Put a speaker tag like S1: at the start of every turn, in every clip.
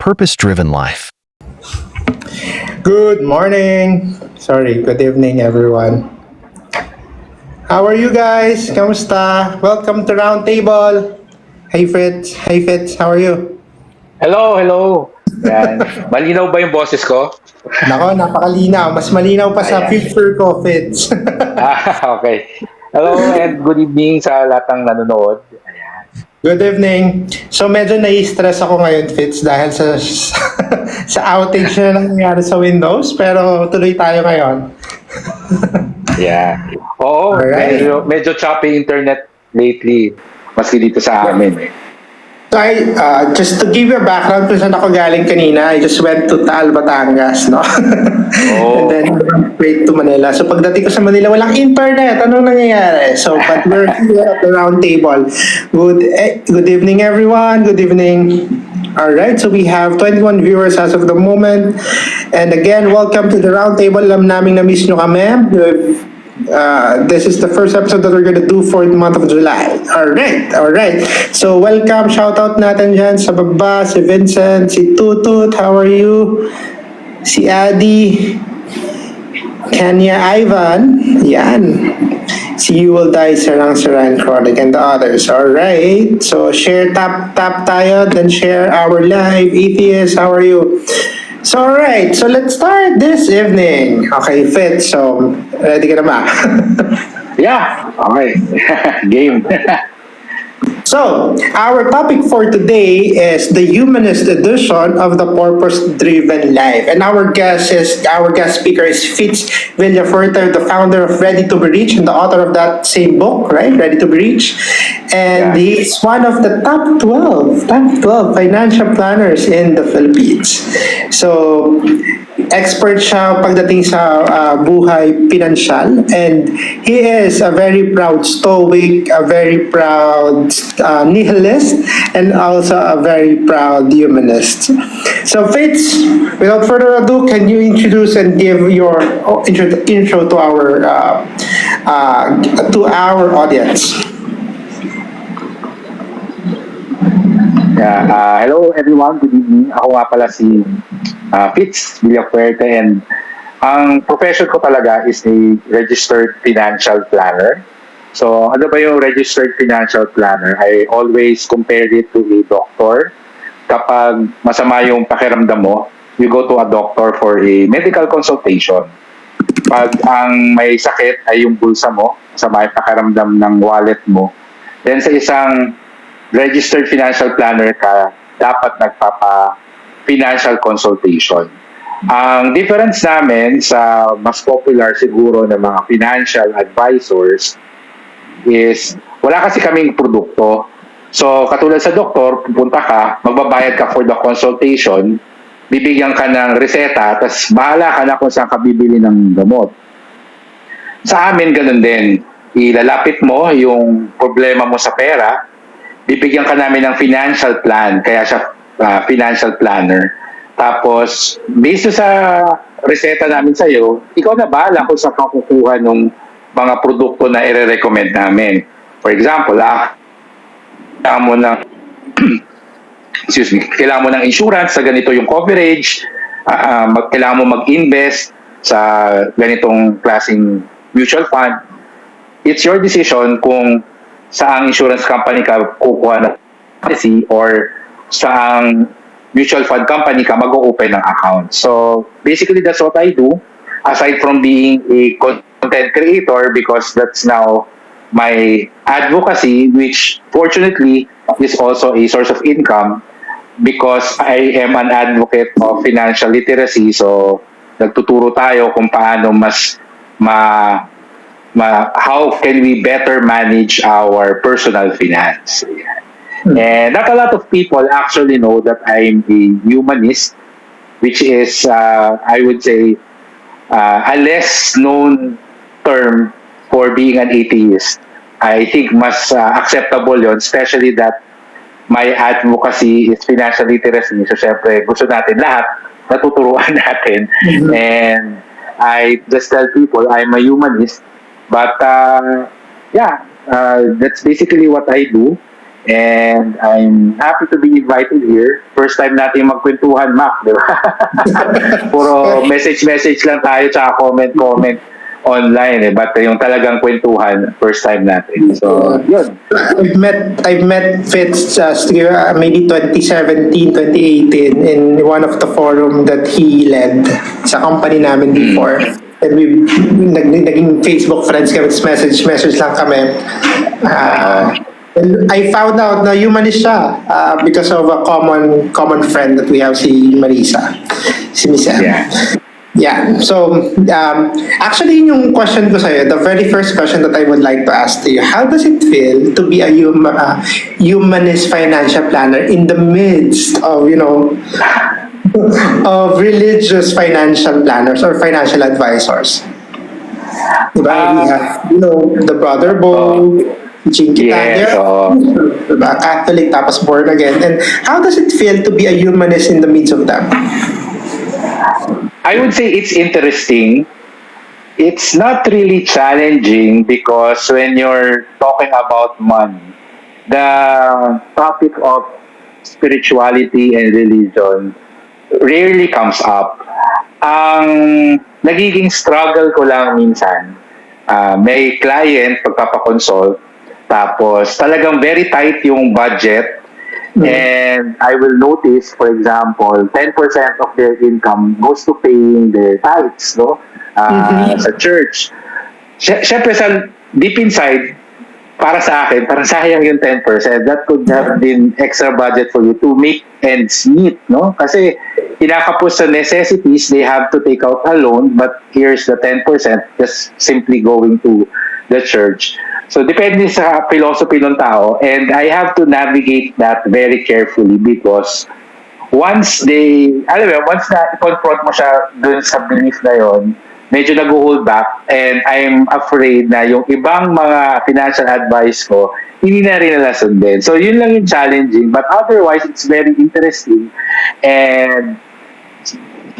S1: purpose-driven life.
S2: Good morning. Sorry, good evening everyone. How are you guys? Kamusta? Welcome to Roundtable. Hey Fritz. Hey Fitz, how are you?
S3: Hello, hello. Yan. Malinaw ba yung boses ko?
S2: Nako, napakalinaw. Mas malinaw pa sa
S3: Ayan.
S2: future ko, Fitz.
S3: Okay. Hello and good evening sa lahat ng nanonood.
S2: Good evening. So medyo nai-stress ako ngayon, Fitz, dahil sa sa outage na nangyayari sa Windows, pero tuloy tayo ngayon.
S3: Yeah. Oo,
S2: Alright.
S3: medyo choppy internet lately. Maski dito sa amin.
S2: So just to give you a background kung saan ako galing kanina, I just went to Taal, Batangas, no? And
S3: Oh.
S2: then straight to Manila. So pagdating ko sa Manila, walang internet. Anong nangyayari? So, but we're here at the round table. Good evening, everyone. Good evening. All right, so we have 21 viewers as of the moment. And again, welcome to the round table. Alam namin na miss nyo kami. This is the first episode that we're gonna do for the month of July. All right. So welcome, shoutout natin dyan sa baba, si Vincent, si Tutut, how are you? Si Adi, Kenya Ivan, yan. Si You Will Die, Sarang Saran Chronic, and the others. All right. So share, tap tayo, then share our live. Atheist, how are you? So, alright. So, let's start this evening. Okay, Fitz. So, ready ka na ba?
S3: Yeah. Okay. Game.
S2: So, our topic for today is the humanist edition of the purpose-driven life. And our guest speaker is Fitz Villafuerte, the founder of Ready to Be Rich and the author of that same book, right? Ready to Be Rich. And
S3: Yeah.
S2: he's one of the top 12 financial planners in the Philippines. So, expert siya pagdating sa buhay pinansyal, and he is a very proud stoic, a very proud nihilist, and also a very proud humanist. So Fitz, without further ado, can you introduce and give your intro to our audience?
S3: Yeah. Hello everyone. Good evening. Ako nga pala si Fitz Villafuerte, and ang profession ko talaga is a registered financial planner. So, ano ba yung registered financial planner? I always compare it to a doctor. Kapag masama yung pakiramdam mo, you go to a doctor for a medical consultation. Pag ang may sakit ay yung bulsa mo, masama yung pakiramdam ng wallet mo, then sa isang registered financial planner ka, dapat financial consultation. Ang difference namin sa mas popular siguro ng mga financial advisors is wala kasi kaming produkto. So, katulad sa doktor, pupunta ka, magbabayad ka for the consultation, bibigyan ka ng reseta, tapos bahala ka na kung saan ka bibili ng gamot. Sa amin, ganun din. Ilalapit mo yung problema mo sa pera, bibigyan ka namin ng financial plan, kaya siya financial planner. Tapos, based sa reseta namin sa'yo, ikaw na bahala kung saan ka kukuha ng mga produkto na i-recommend namin. For example, kailangan mo ng kailangan mo ng insurance sa ganito yung coverage, kailangan mo mag-invest sa ganitong klaseng mutual fund. It's your decision kung saang insurance company ka kukuha ng policy or saang mutual fund company ka mag-open ng account. So, basically, that's what I do. Aside from being a content creator, because that's now my advocacy, which fortunately is also a source of income because I am an advocate of financial literacy. So, nagtuturo tayo kung paano how can we better manage our personal finance. And not a lot of people actually know that I'm a humanist, which is, I would say, a less known term for being an atheist. I think mas acceptable yon, especially that my advocacy is financial literacy. So, syempre, gusto natin lahat, natuturuan natin. Mm-hmm. And I just tell people I'm a humanist. But, that's basically what I do. And I'm happy to be invited here. First time natin magkwentuhan, Mac, di ba? Puro message lang tayo, tsaka comment online. But yung talagang kwentuhan, first time natin. So, yun.
S2: I've met Fitz maybe 2017, 2018 in one of the forum that he led sa company namin before. And we naging Facebook friends kami, message lang kami. And I found out na humanist siya because of a common friend that we have, si Marisa, si Miss M. Yeah. So, actually, yung question ko sa'yo, the very first question that I would like to ask to you, how does it feel to be a humanist financial planner in the midst of, of religious financial planners or financial advisors? Diba? We have, the Brother Bo, Jinky
S3: Yes,
S2: diba? Catholic tapos born again. And how does it feel to be a humanist in the midst of them?
S3: I would say it's interesting. It's not really challenging because when you're talking about money, the topic of spirituality and religion rarely comes up. Ang nagiging struggle ko lang minsan, may client pagpapakonsult, tapos talagang very tight yung budget. And I will notice, for example, 10% of their income goes to paying their tithes, no? Sa church. Siyempre, deep inside, para sa akin, parang sayang yung 10%. That could have been extra budget for you to make ends meet, no? Kasi kinakapos sa necessities, they have to take out a loan, but here's the 10% just simply going to the church. So, depende sa philosophy ng tao, and I have to navigate that very carefully because once na-confront mo siya dun sa belief na yon, medyo nag-hold back, and I'm afraid na yung ibang mga financial advice ko, hindi na rin nila sundin. So, yun lang yung challenging, but otherwise, it's very interesting. And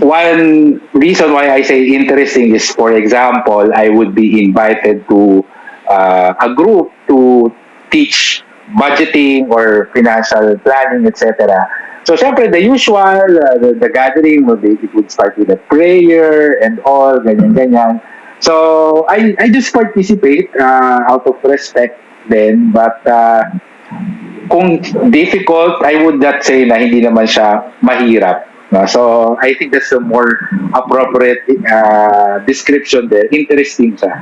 S3: one reason why I say interesting is, for example, I would be invited to a group to teach budgeting or financial planning, etc. So, syempre, the usual, the gathering, it would start with a prayer and all, ganyan. So, I just participate out of respect then, but kung difficult, I would not say na hindi naman siya mahirap. So, I think that's a more appropriate description there. Interesting siya.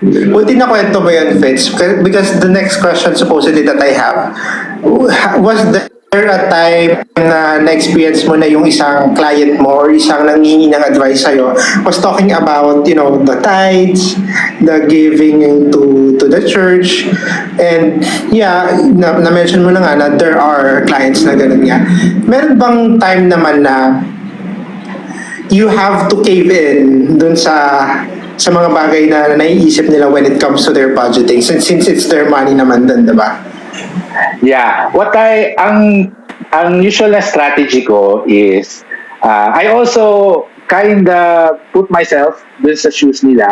S2: Buti na kwento mo yan, Fitz. Because the next question supposedly that I have, was there a time na na-experience mo na yung isang client mo or isang nangingi ng advice sa'yo was talking about, the tithes, the giving to the church, and na-mention mo na nga na there are clients na ganun nga. Meron bang time naman na you have to cave in dun sa mga bagay na naiisip nila when it comes to their budgeting since it's their money naman dun, diba?
S3: Yeah. Ang usual na strategy ko is, I also kinda put myself dun sa shoes nila,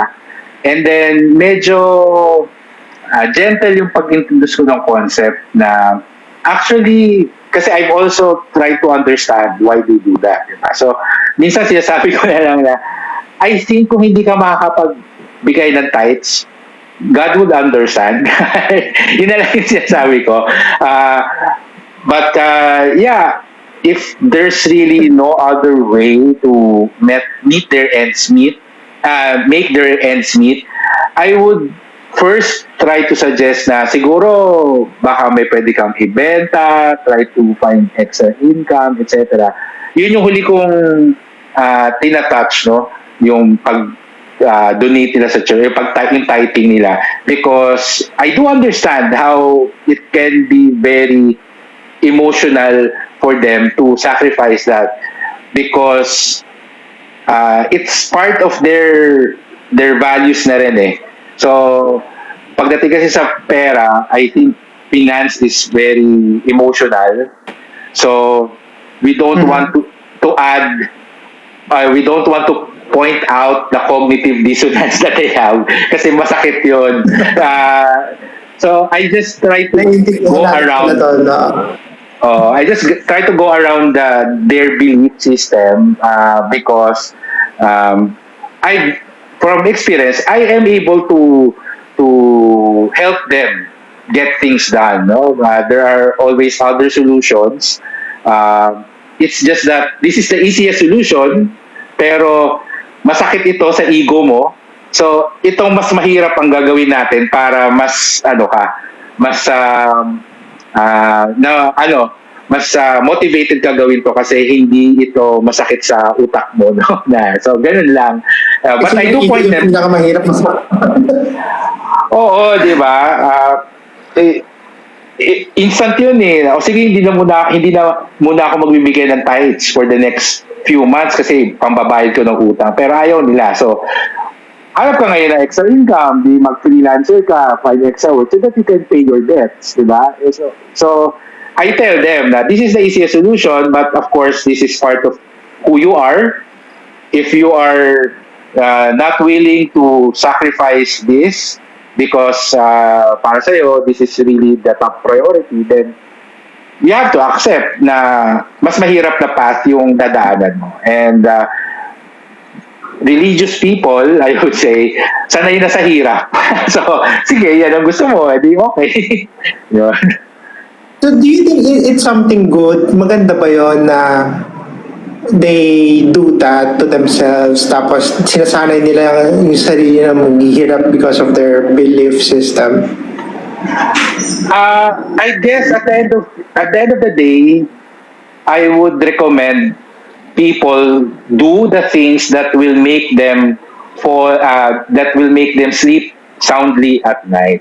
S3: and then medyo gentle yung pag-introduce ko ng concept na actually, kasi I've also tried to understand why they do that. Diba? So, minsan sinasabi ko na lang na, I think kung hindi ka makakapagbigay ng tithes, God would understand. Yun na lang yung sinasabi ko. But if there's really no other way to meet their ends meet, make their ends meet, I would first try to suggest na siguro baka may pwede kang ibenta, try to find extra income, etc. Yun yung huli kong tinatouch, no? Yung donate nila sa church, yung tithing nila. Because I do understand how it can be very emotional for them to sacrifice that because it's part of their values na rin eh. So, pagdating kasi sa pera, I think finance is very emotional. So, we don't want to add, we don't want to point out the cognitive dissonance that they have kasi masakit yun. So I just try to go around. I just try to go around their belief system because from experience, I am able to help them get things done. No, there are always other solutions. It's just that this is the easiest solution, pero masakit ito sa ego mo. So itong mas mahirap ang gagawin natin para mas mas motivated ka gawin to kasi hindi ito masakit sa utak mo, no? So ganun lang. But I do point them.
S2: Pinakamahirap mas.
S3: Oo, di ba? Instant yun eh. O sige, hindi na muna ako magbibigay ng tithes for the next few months kasi pambabayad ko ng utang. Pero ayaw nila. So, hanap ka ngayon ng extra income, di mag-freelancer ka, find extra work so that you can pay your debts, di ba? So, I tell them that this is the easiest solution, but of course, this is part of who you are. If you are not willing to sacrifice this because para sa'yo, this is really the top priority, then you have to accept na mas mahirap na path yung dadaanan mo. And religious people, I would say, sanay na sa hirap. So, sige, yan ang gusto mo, edi okay. Yun.
S2: So do you think it's something good? Maganda ba yun na they do that to themselves tapos sinasanay nila yung sarili na maghihirap because of their belief system?
S3: I guess at the end of the day, I would recommend people do the things that will make them sleep soundly at night.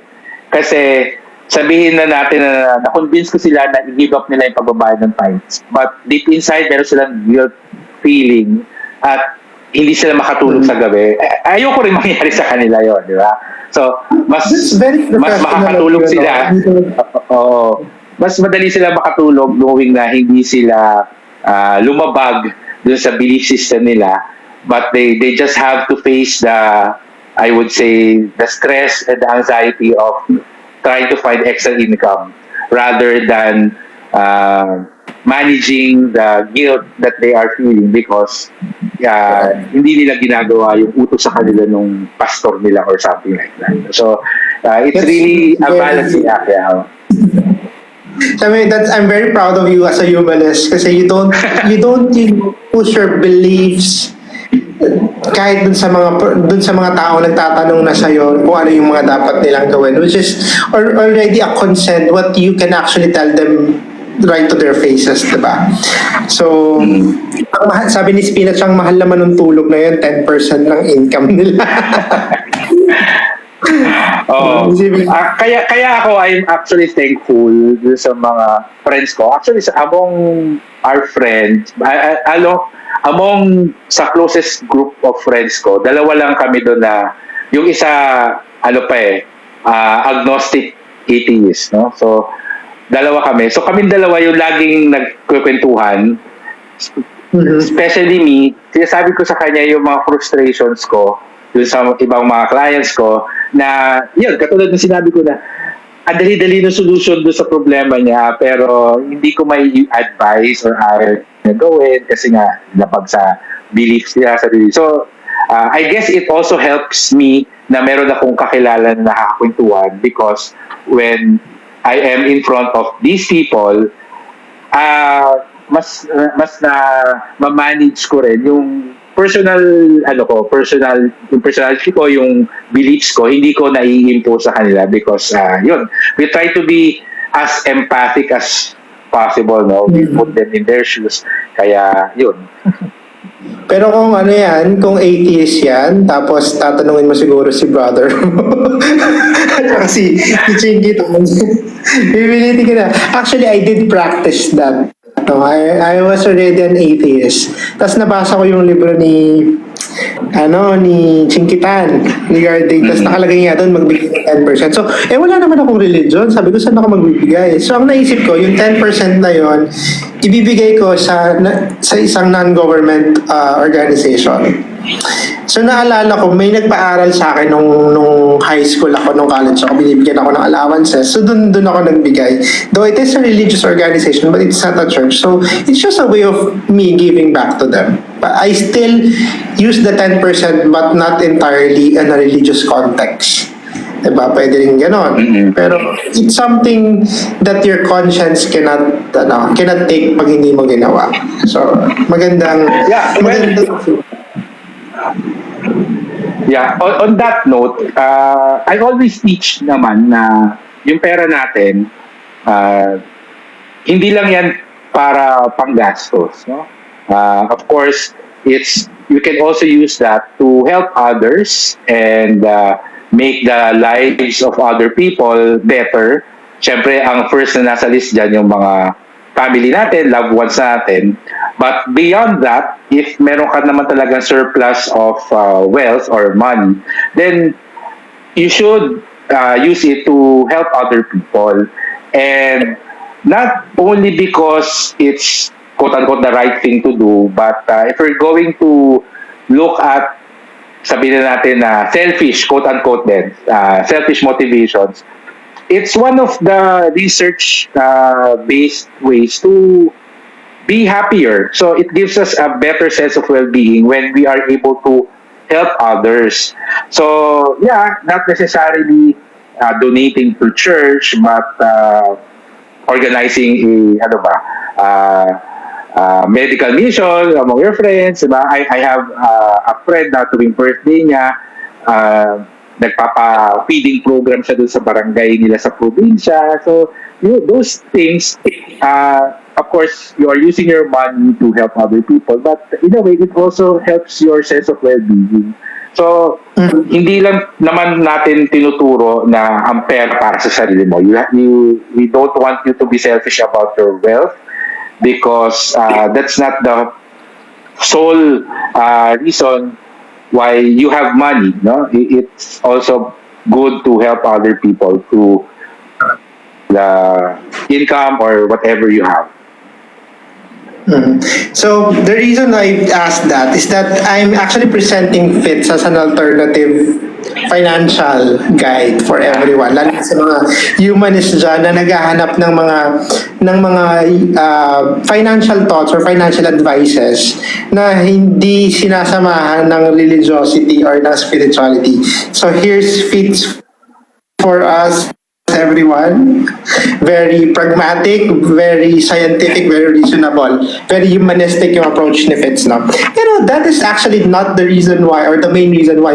S3: Kasi sabihin na natin na na-convince ko sila na i-give up nila yung pagbabayad ng tithes. But deep inside, meron silang guilt feeling at hindi sila makatulog sa gabi. Ayoko rin mangyari sa kanila yon, di ba? So, mas makakatulog sila. Oo. Mas madali sila makatulog knowing na hindi sila lumabag dun sa belief system nila. But they just have to face I would say, the stress and the anxiety of trying to find extra income rather than managing the guilt that they are feeling because hindi nila ginagawa yung utos sa kanila nung pastor nila or something like that. So, it's really a balancing act. Yeah.
S2: I mean, I'm very proud of you as a humanist kasi you don't push your beliefs kahit dun sa mga tao nagtatanong na sa'yo kung ano yung mga dapat nilang gawin, which is already a consent what you can actually tell them right to their faces, diba? So, sabi ni Spinach, ang mahal naman ng tulog na yun, 10% ng income nila.
S3: Kaya ako, I'm actually thankful sa mga friends ko. Actually, among our friends, among sa closest group of friends ko, dalawa lang kami doon na yung isa agnostic atheist, no? So dalawa kami. So kaming dalawa yung laging nagkukwentuhan. Especially me, sinasabi ko sa kanya yung mga frustrations ko dun sa ibang mga clients ko na yun, katulad ng sinabi ko na ang dali-dali ng solution doon sa problema niya pero hindi ko may advice or na gawin kasi nga lapag sa beliefs niya sa beliefs. So, I guess it also helps me na meron akong kakilala na nakakakwentuhan because when I am in front of these people, mas na ma-manage ko rin yung yung personality ko, yung beliefs ko, hindi ko nai-impose sa kanila because yun, we try to be as empathic as possible, no? We put them in their shoes. Kaya yun.
S2: Pero kung kung atheist yan, tapos tatanungin mo siguro si brother mo. Kasi si Chingy bibili ka na. Actually, I did practice that. No, I was already an atheist. Tapos nabasa ko yung libro ni ni Chinkitan regarding, tas nakalagay nga doon magbigay ng 10%. So, wala naman akong religion. Sabi ko, saan ako magbibigay? So, ang naisip ko, yung 10% na yon ibibigay ko sa isang non-government organization. So, naalala ko, may nagpaaral sa akin nung high school ako, nung college ako, binibigyan ako ng allowances. So, dun ako nagbigay. Though it is a religious organization, but it's not a church. So, it's just a way of me giving back to them. But I still use the 10% but not entirely in a religious context. Diba? Pwede rin ganon. Pero it's something that your conscience cannot take pag hindi mo ginawa. So, magandang...
S3: Yeah, on that note, I always teach naman na yung pera natin, hindi lang yan para panggastos, no? Of course, you can also use that to help others and make the lives of other people better. Siyempre, ang first na nasa list dyan yung mga family natin, loved ones natin. But beyond that, if meron ka naman talagang surplus of wealth or money, then you should use it to help other people. And not only because it's quote-unquote the right thing to do, but if we're going to look at, sabihin na natin na selfish, quote-unquote din, selfish motivations, it's one of the research-based ways to be happier. So it gives us a better sense of well-being when we are able to help others. So yeah, not necessarily donating to church, but organizing medical mission among your friends, diba? I have a friend na tuwing birthday niya, nagpapa-feeding program siya dun sa barangay nila sa probinsya. So, those things, of course, you are using your money to help other people, but in a way, it also helps your sense of well-being. So, hindi lang naman natin tinuturo na ang pera para sa sarili mo. We don't want you to be selfish about your wealth, because that's not the sole reason why you have money. No, it's also good to help other people through the income or whatever you have.
S2: So the reason I asked that is that I'm actually presenting FITS as an alternative financial guide for everyone, lalo sa mga humanists dyan na naghahanap ng mga financial thoughts or financial advices na hindi sinasamahan ng religiosity or ng spirituality. So here's FITS for us, everyone. Very pragmatic, very scientific, very reasonable, very humanistic yung approach ni Fitz, no? Pero that is actually not the reason why, or the main reason why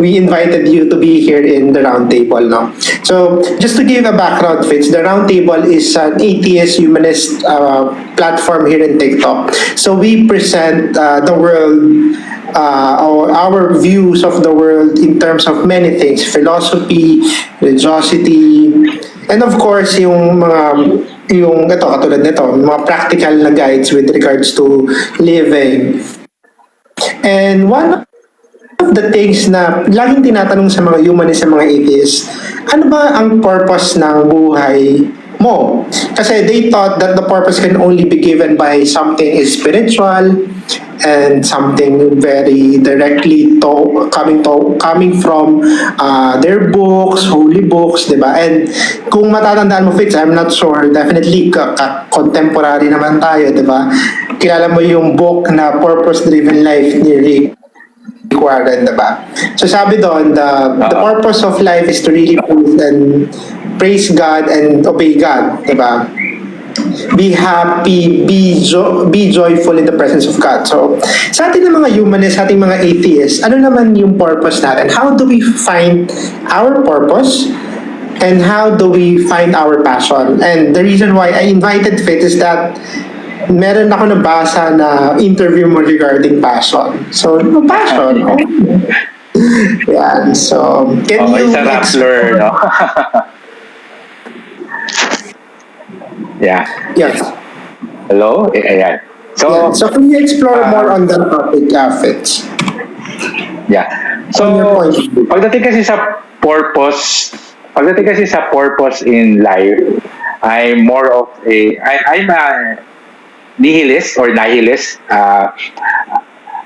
S2: we invited you to be here in the roundtable, no? So just to give a background, Fitz, the roundtable is an atheist humanist platform here in TikTok. So we present the world, or our views of the world in terms of many things: philosophy, religiosity, and of course yung katulad nito, mga practical na guides with regards to living. And one of the things na laging tinatanong sa mga humanists, sa mga atheists, ano ba ang purpose ng buhay mo? Kasi they thought that the purpose can only be given by something spiritual and something very directly coming from their books, holy books, diba? And kung matatandaan mo, Fitz, I'm not sure, definitely contemporary naman tayo, diba? Kilala mo yung book na Purpose Driven Life ni Rick Warren, diba? So sabi doon, the purpose of life is to really praise God and obey God, diba? Be happy, be joyful in the presence of God. So, sa ating mga humanists, sa ating mga atheists, ano naman yung purpose natin? How do we find our purpose? And how do we find our passion? And the reason why I invited Fit is that meron ako nabasa na interview mo regarding passion. So, passion. Yan. So, can you...
S3: It's a Rappler, no? Yeah.
S2: Yes.
S3: Hello? Ayan.
S2: So can you explore more on that topic, Fitz?
S3: Yeah. So,
S2: On your point.
S3: pagdating kasi sa purpose in life, I'm more of I'm a nihilist or nihilist.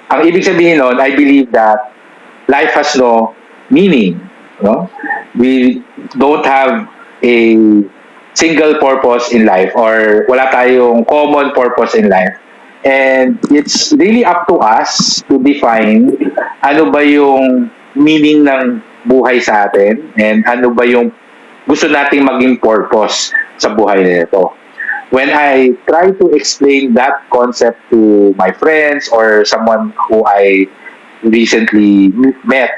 S3: Ang ibig sabihin nun, I believe that life has no meaning. No? We don't have a single purpose in life or wala tayong common purpose in life. And it's really up to us to define ano ba yung meaning ng buhay sa atin and ano ba yung gusto nating maging purpose sa buhay nito. When I try to explain that concept to my friends or someone who I recently met,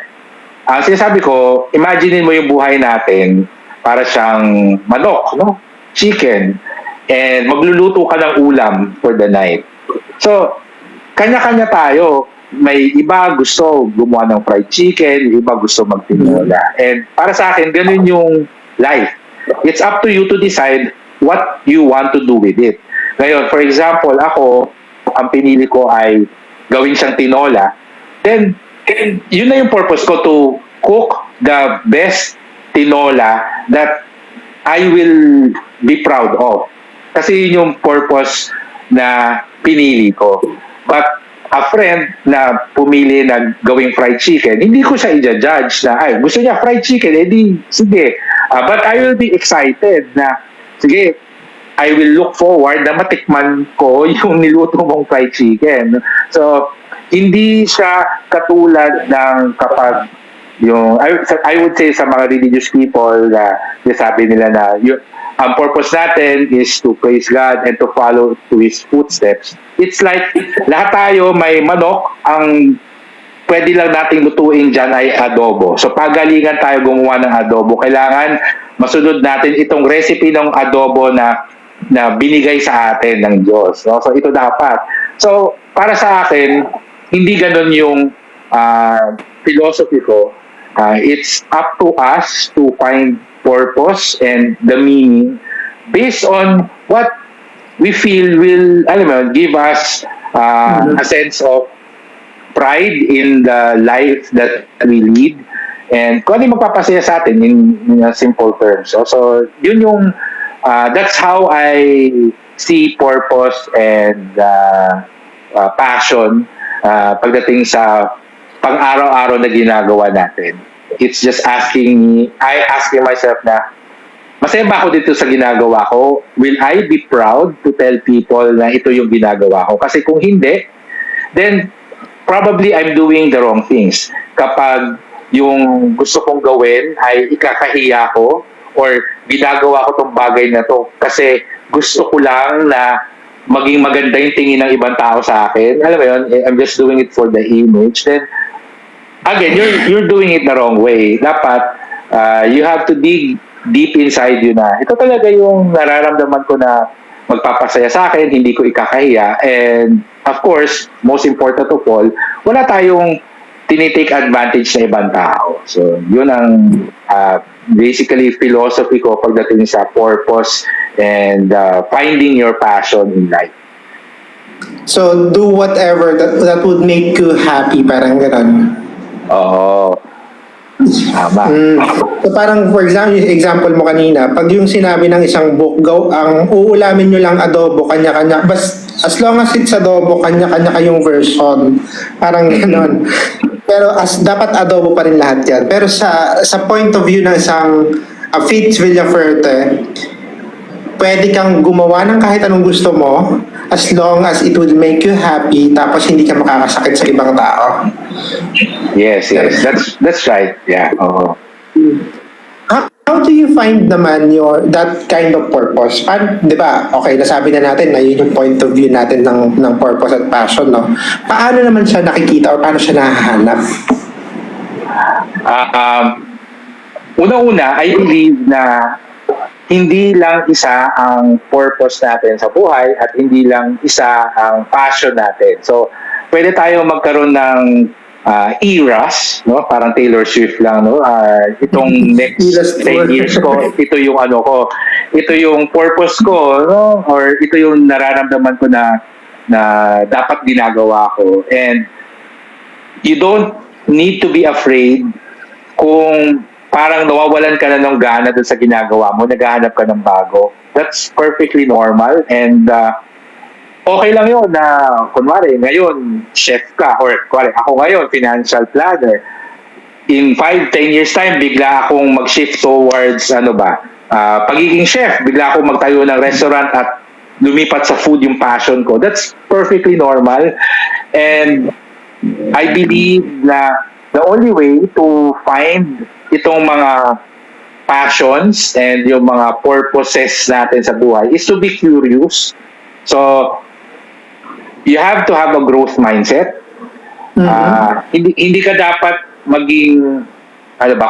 S3: ang sinasabi ko, imaginein mo yung buhay natin para siyang manok, no? Chicken. And magluluto ka ng ulam for the night. So, kanya-kanya tayo. May iba gusto gumawa ng fried chicken, yung iba gusto magtinola. And para sa akin, ganun yung life. It's up to you to decide what you want to do with it. Ngayon, for example, ako, ang pinili ko ay gawin siyang tinola. Then, yun na yung purpose ko, to cook the best tinola that I will be proud of. Kasi yun yung purpose na pinili ko. But a friend na pumili na gawing fried chicken, hindi ko siya i-judge na, ay, gusto niya fried chicken, edi, sige. But I will be excited na, sige, I will look forward na matikman ko yung niluto mong fried chicken. So, hindi siya katulad ng kapag yung, I would say sa mga religious people na sabi nila na ang purpose natin is to praise God and to follow to His footsteps. It's like lahat tayo may manok, ang pwede lang nating lutuin dyan ay adobo. So pagalingan tayo gumawa ng adobo. Kailangan masunod natin itong recipe ng adobo na binigay sa atin ng Diyos. No? So ito dapat. So para sa akin, hindi ganun yung philosophy ko. It's up to us to find purpose and the meaning based on what we feel will, alam mo, give us a sense of pride in the life that we lead and kung ano yung magpapasaya sa atin in a simple terms. So yun yung that's how I see purpose and passion pagdating sa pang-araw-araw na ginagawa natin. It's just asking myself na, masaya ba ako dito sa ginagawa ko? Will I be proud to tell people na ito yung ginagawa ko? Kasi kung hindi, then probably I'm doing the wrong things. Kapag yung gusto kong gawin ay ikakahiya ko or ginagawa ko tong bagay na to kasi gusto ko lang na maging maganda yung tingin ng ibang tao sa akin. Alam mo yun, I'm just doing it for the image. Then, again, you're doing it the wrong way. Dapat, you have to dig deep inside you na ito talaga yung nararamdaman ko na magpapasaya sa akin, hindi ko ikakahiya. And, of course, most important of all, wala tayong tinitake advantage sa ibang tao. So, yun ang basically philosophy ko pagdating sa purpose and finding your passion in life.
S2: So, do whatever that would make you happy, parang gano'n.
S3: Oo. Tama.
S2: So parang for example mo kanina, pag yung sinabi ng isang book, ang uulamin nyo lang adobo, kanya-kanya, as long as it's adobo, kanya-kanya kayong version. Parang gano'n. Pero dapat adobo pa rin lahat yan. Pero sa point of view ng isang Fitz Villaferte, pwede kang gumawa ng kahit anong gusto mo as long as it will make you happy tapos hindi ka makakasakit sa ibang tao.
S3: Yes. That's right. Yeah. Oh.
S2: How do you find naman that kind of purpose? Di ba? Okay, nasabi na natin na yun yung point of view natin ng purpose at passion, no? Paano naman siya nakikita o paano siya nahahanap?
S3: Una-una, I believe na hindi lang isa ang purpose natin sa buhay at hindi lang isa ang passion natin. So, pwede tayo magkaroon ng eras, no? Parang Taylor Swift lang, no? Itong next 10 years ko, ito yung ano ko, ito yung purpose ko, no? Or ito yung nararamdaman ko na dapat ginagawa ko. And you don't need to be afraid kung parang nawawalan ka na ng gana dun sa ginagawa mo, naghahanap ka ng bago. That's perfectly normal, and okay lang yun na, kunwari, ngayon, chef ka, or kunwari, ako ngayon, financial planner. In 5-10 years time, bigla akong mag-shift towards, pagiging chef. Bigla akong magtayo ng restaurant at lumipat sa food yung passion ko. That's perfectly normal. And I believe na the only way to find itong mga passions and yung mga purposes natin sa buhay is to be curious. So, you have to have a growth mindset. Hindi ka dapat maging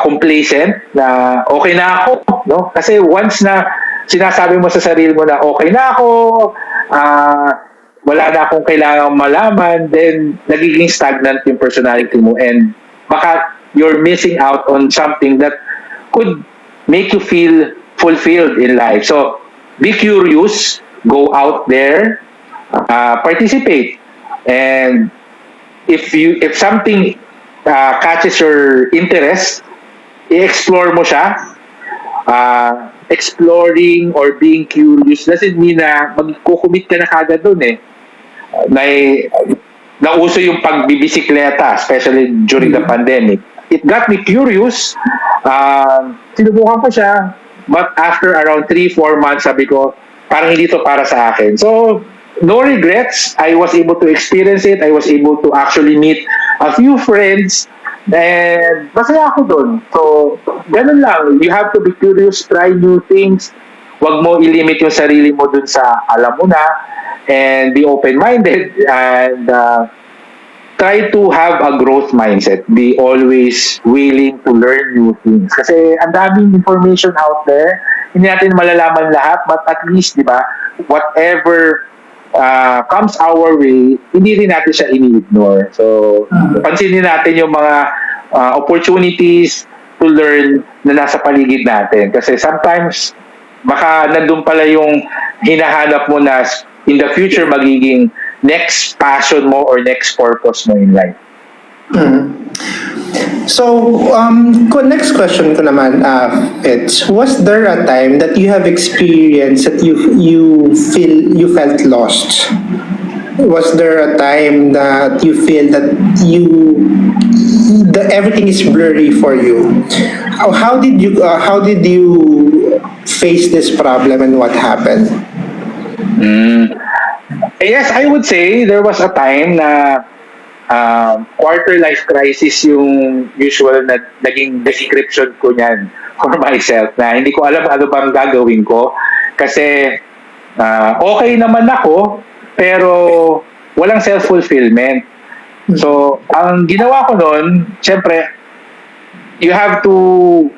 S3: complacent na okay na ako, no? Kasi once na sinasabi mo sa sarili mo na okay na ako, wala na akong kailangang malaman, then nagiging stagnant yung personality mo, and baka you're missing out on something that could make you feel fulfilled in life. So, be curious, go out there, participate, and if something catches your interest, i-explore mo siya. Exploring or being curious doesn't mean na magkukumit ka na kagad dun eh. Nauso yung pagbibisikleta, especially during the pandemic. It got me curious. Sinubukan ko siya, but after around 3-4 months, sabi ko, parang hindi to para sa akin. So, no regrets. I was able to experience it. I was able to actually meet a few friends, and masaya ako dun. So, ganun lang. You have to be curious, try new things. Huwag mo ilimit yung sarili mo dun sa alam mo na, and be open-minded, and try to have a growth mindset. Be always willing to learn new things. Kasi ang daming information out there, hindi natin malalaman lahat, but at least, di ba, whatever comes our way, hindi rin natin siya ini-ignore. So, pansinin natin yung mga opportunities to learn na nasa paligid natin. Kasi sometimes, baka nandun pala yung hinahanap mo na in the future magiging next passion mo or next purpose mo in life.
S2: So, next question ko naman, Fitz, was there a time that you have experienced that you felt lost? Was there a time that you feel that everything is blurry for you? How did you face this problem, and what happened?
S3: Yes, I would say there was a time na quarter life crisis yung usual na naging description ko niyan for myself, na hindi ko alam ano bang gagawin ko kasi okay naman ako pero walang self-fulfillment. So, ang ginawa ko noon, syempre, you have to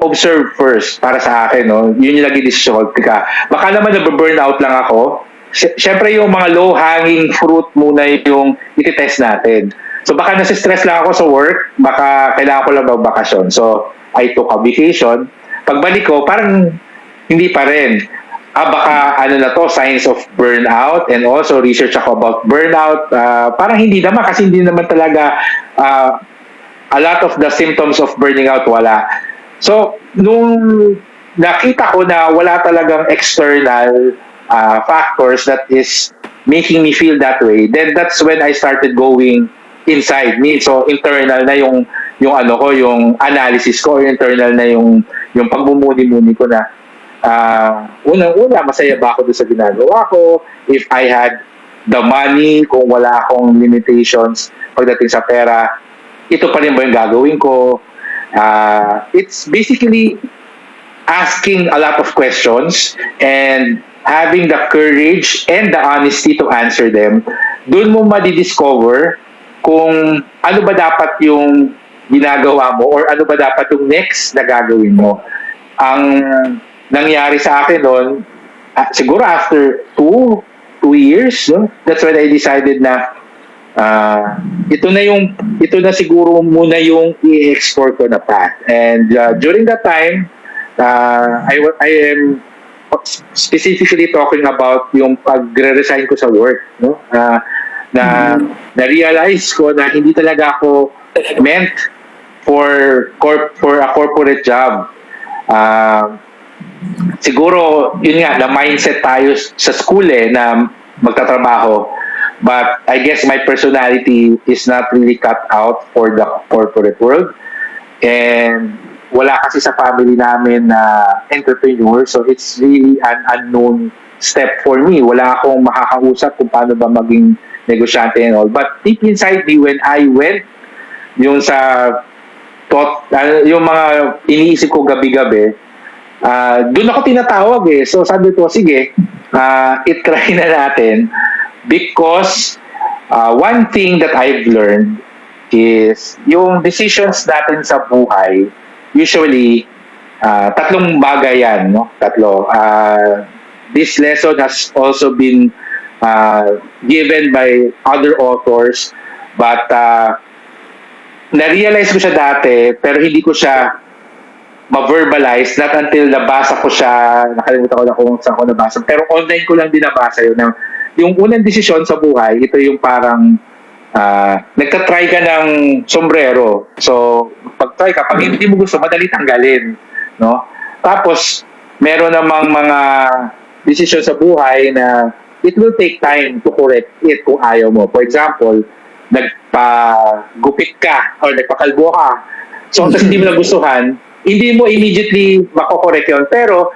S3: observe first para sa akin, no? Yun yung nag-decision ka. Baka naman na-burnout lang ako. Siyempre yung mga low-hanging fruit muna yung iti-test natin. So baka nasi-stress lang ako sa work, baka kailangan ko lang magbakasyon. So I took a vacation. Pagbalik ko, parang hindi pa rin. Baka signs of burnout, and also research ako about burnout. Parang hindi naman, kasi hindi naman talaga a lot of the symptoms of burning out wala. So nung nakita ko na wala talagang external factors that is making me feel that way, then that's when I started going inside me. So internal na yung analysis ko, internal na yung pagmumuni-muni ko na unang-una, masaya ba ako doon sa ginagawa ko? If I had the money, kung wala akong limitations pagdating sa pera, ito pa rin ba yung gagawin ko? It's basically asking a lot of questions and having the courage and the honesty to answer them. Doon mo madidiscover kung ano ba dapat yung ginagawa mo or ano ba dapat yung next na gagawin mo. Ang nangyari sa akin noon, siguro after 2 years, no? That's when I decided na ito na siguro muna yung i-explore ko na path. And during that time, I am specifically talking about yung pagre-resign ko sa work, no? na na-realize ko na hindi talaga ako meant for a corporate job. Siguro, yun nga, na mindset tayo sa school na magtatrabaho. But I guess my personality is not really cut out for the corporate world. And wala kasi sa family namin na entrepreneur. So it's really an unknown step for me. Wala akong makakausap kung paano ba maging negosyante and all. But deep inside me, when I went, yung sa yung mga iniisip ko gabi-gabi, doon ako tinatawag So sabi ko, sige, i-try na natin. Because one thing that I've learned is yung decisions natin sa buhay, usually, tatlong bagay yan, no? Tatlo. This lesson has also been given by other authors, but na-realize ko siya dati, pero hindi ko siya ma-verbalize, not until nabasa ko siya, nakalimutan ko na kung saan ko nabasa, pero online ko lang din nabasa yun. Yung unang desisyon sa buhay, ito yung parang nagka-try ka ng sombrero. So, pag-try ka, pag hindi mo gusto, madali tanggalin. No? Tapos, meron namang mga desisyon sa buhay na it will take time to correct it kung ayaw mo. For example, nagpagupit ka or nagpakalbo ka. So, kasi hindi mo nagustuhan, hindi mo immediately makokorek yun. Pero,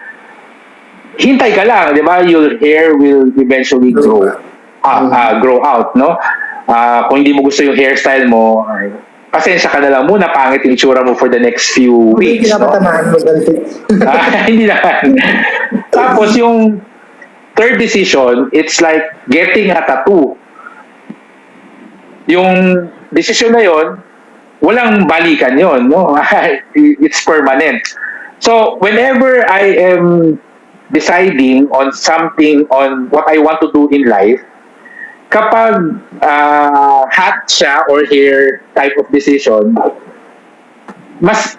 S3: hintay ka lang, di ba? Your hair will eventually grow out, no? Kung hindi mo gusto yung hairstyle mo, pasensya ka na lang muna, pangit yung itsura mo for the next few weeks, no? Hindi naman. Tapos yung third decision, it's like getting a tattoo. Yung decision na yon, walang balikan yon, no? It's permanent. So, whenever I am deciding on something, on what I want to do in life, kapag hat siya or hair type of decision, mas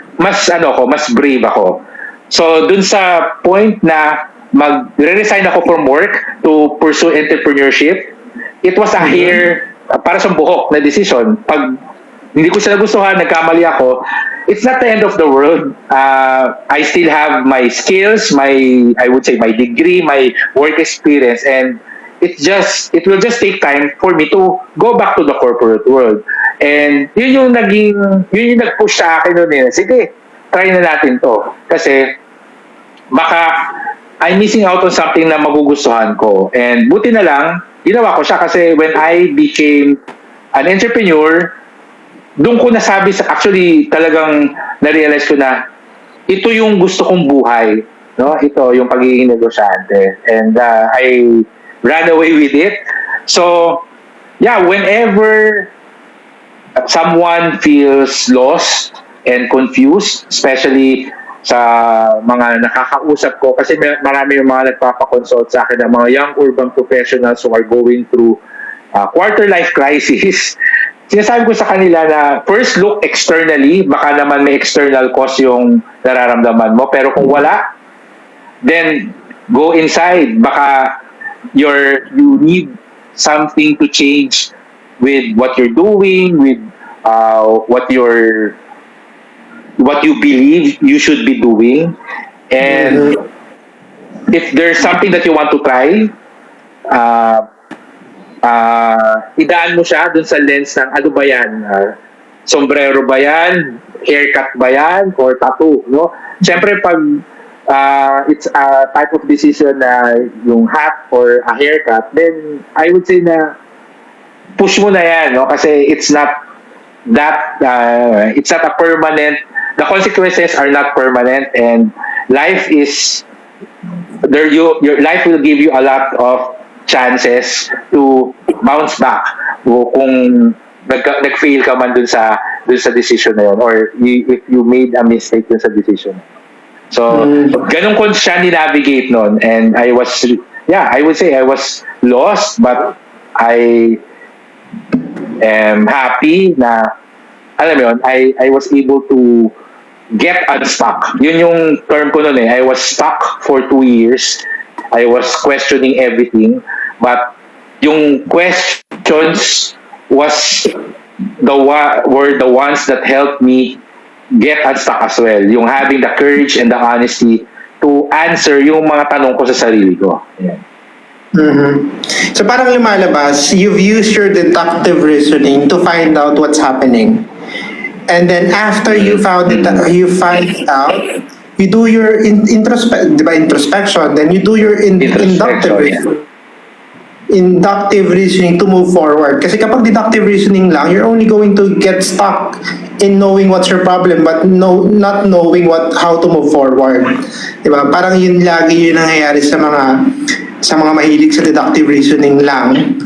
S3: brave ako. So, dun sa point na mag-resign ako from work to pursue entrepreneurship, it was a hair, para sa buhok na decision. Pag hindi ko sila gustuhan, nagkamali ako, it's not the end of the world. I still have my skills, I would say my degree, my work experience, and it will just take time for me to go back to the corporate world. And yun yung nag-push sa akin noon sige, try na natin to. Kasi baka I'm missing out on something na magugustuhan ko. And buti na lang, ginawa ko siya kasi when I became an entrepreneur, doon ko nasabi actually talagang na-realize ko na ito yung gusto kong buhay, no? Ito yung pagiging negosyante. And I ran away with it. So, yeah, whenever someone feels lost and confused, especially sa mga nakakausap ko, kasi marami yung mga nagpapakonsult sa akin ng mga young urban professionals who are going through quarter life crisis. Sinasabi ko sa kanila na first look externally, baka naman may external cause yung nararamdaman mo, pero kung wala, then go inside. Baka you need something to change with what you're doing, with what you believe you should be doing. And if there's something that you want to try, idaan mo siya dun sa lens ng ano ba yan, sombrero ba yan, haircut ba yan, or tattoo, no? Siyempre pag it's a type of decision na yung hat or a haircut, then I would say na push mo na yan, no? Kasi it's not a permanent, the consequences are not permanent, and life is there. Your life will give you a lot of chances to bounce back kung nag-fail ka man dun sa decision na yun, or if you made a mistake dun sa decision. So, ganun ko siya ni-navigate nun, and I would say I was lost, but I am happy na, alam mo yun, I was able to get unstuck. Yun yung term ko nun I was stuck for 2 years. I was questioning everything, but yung questions was were the ones that helped me get unstuck as well. Yung having the courage and the honesty to answer yung mga tanong ko sa sarili ko. Yeah.
S2: So parang lumalabas, you've used your deductive reasoning to find out what's happening. And then after you find out, you do your introspection, then you do your inductive reasoning. Inductive reasoning to move forward. Kasi kapag deductive reasoning lang, you're only going to get stuck in knowing what's your problem but not knowing how to move forward. Diba? Parang yun lagi yung nangyayari sa mga mahilig sa deductive reasoning lang.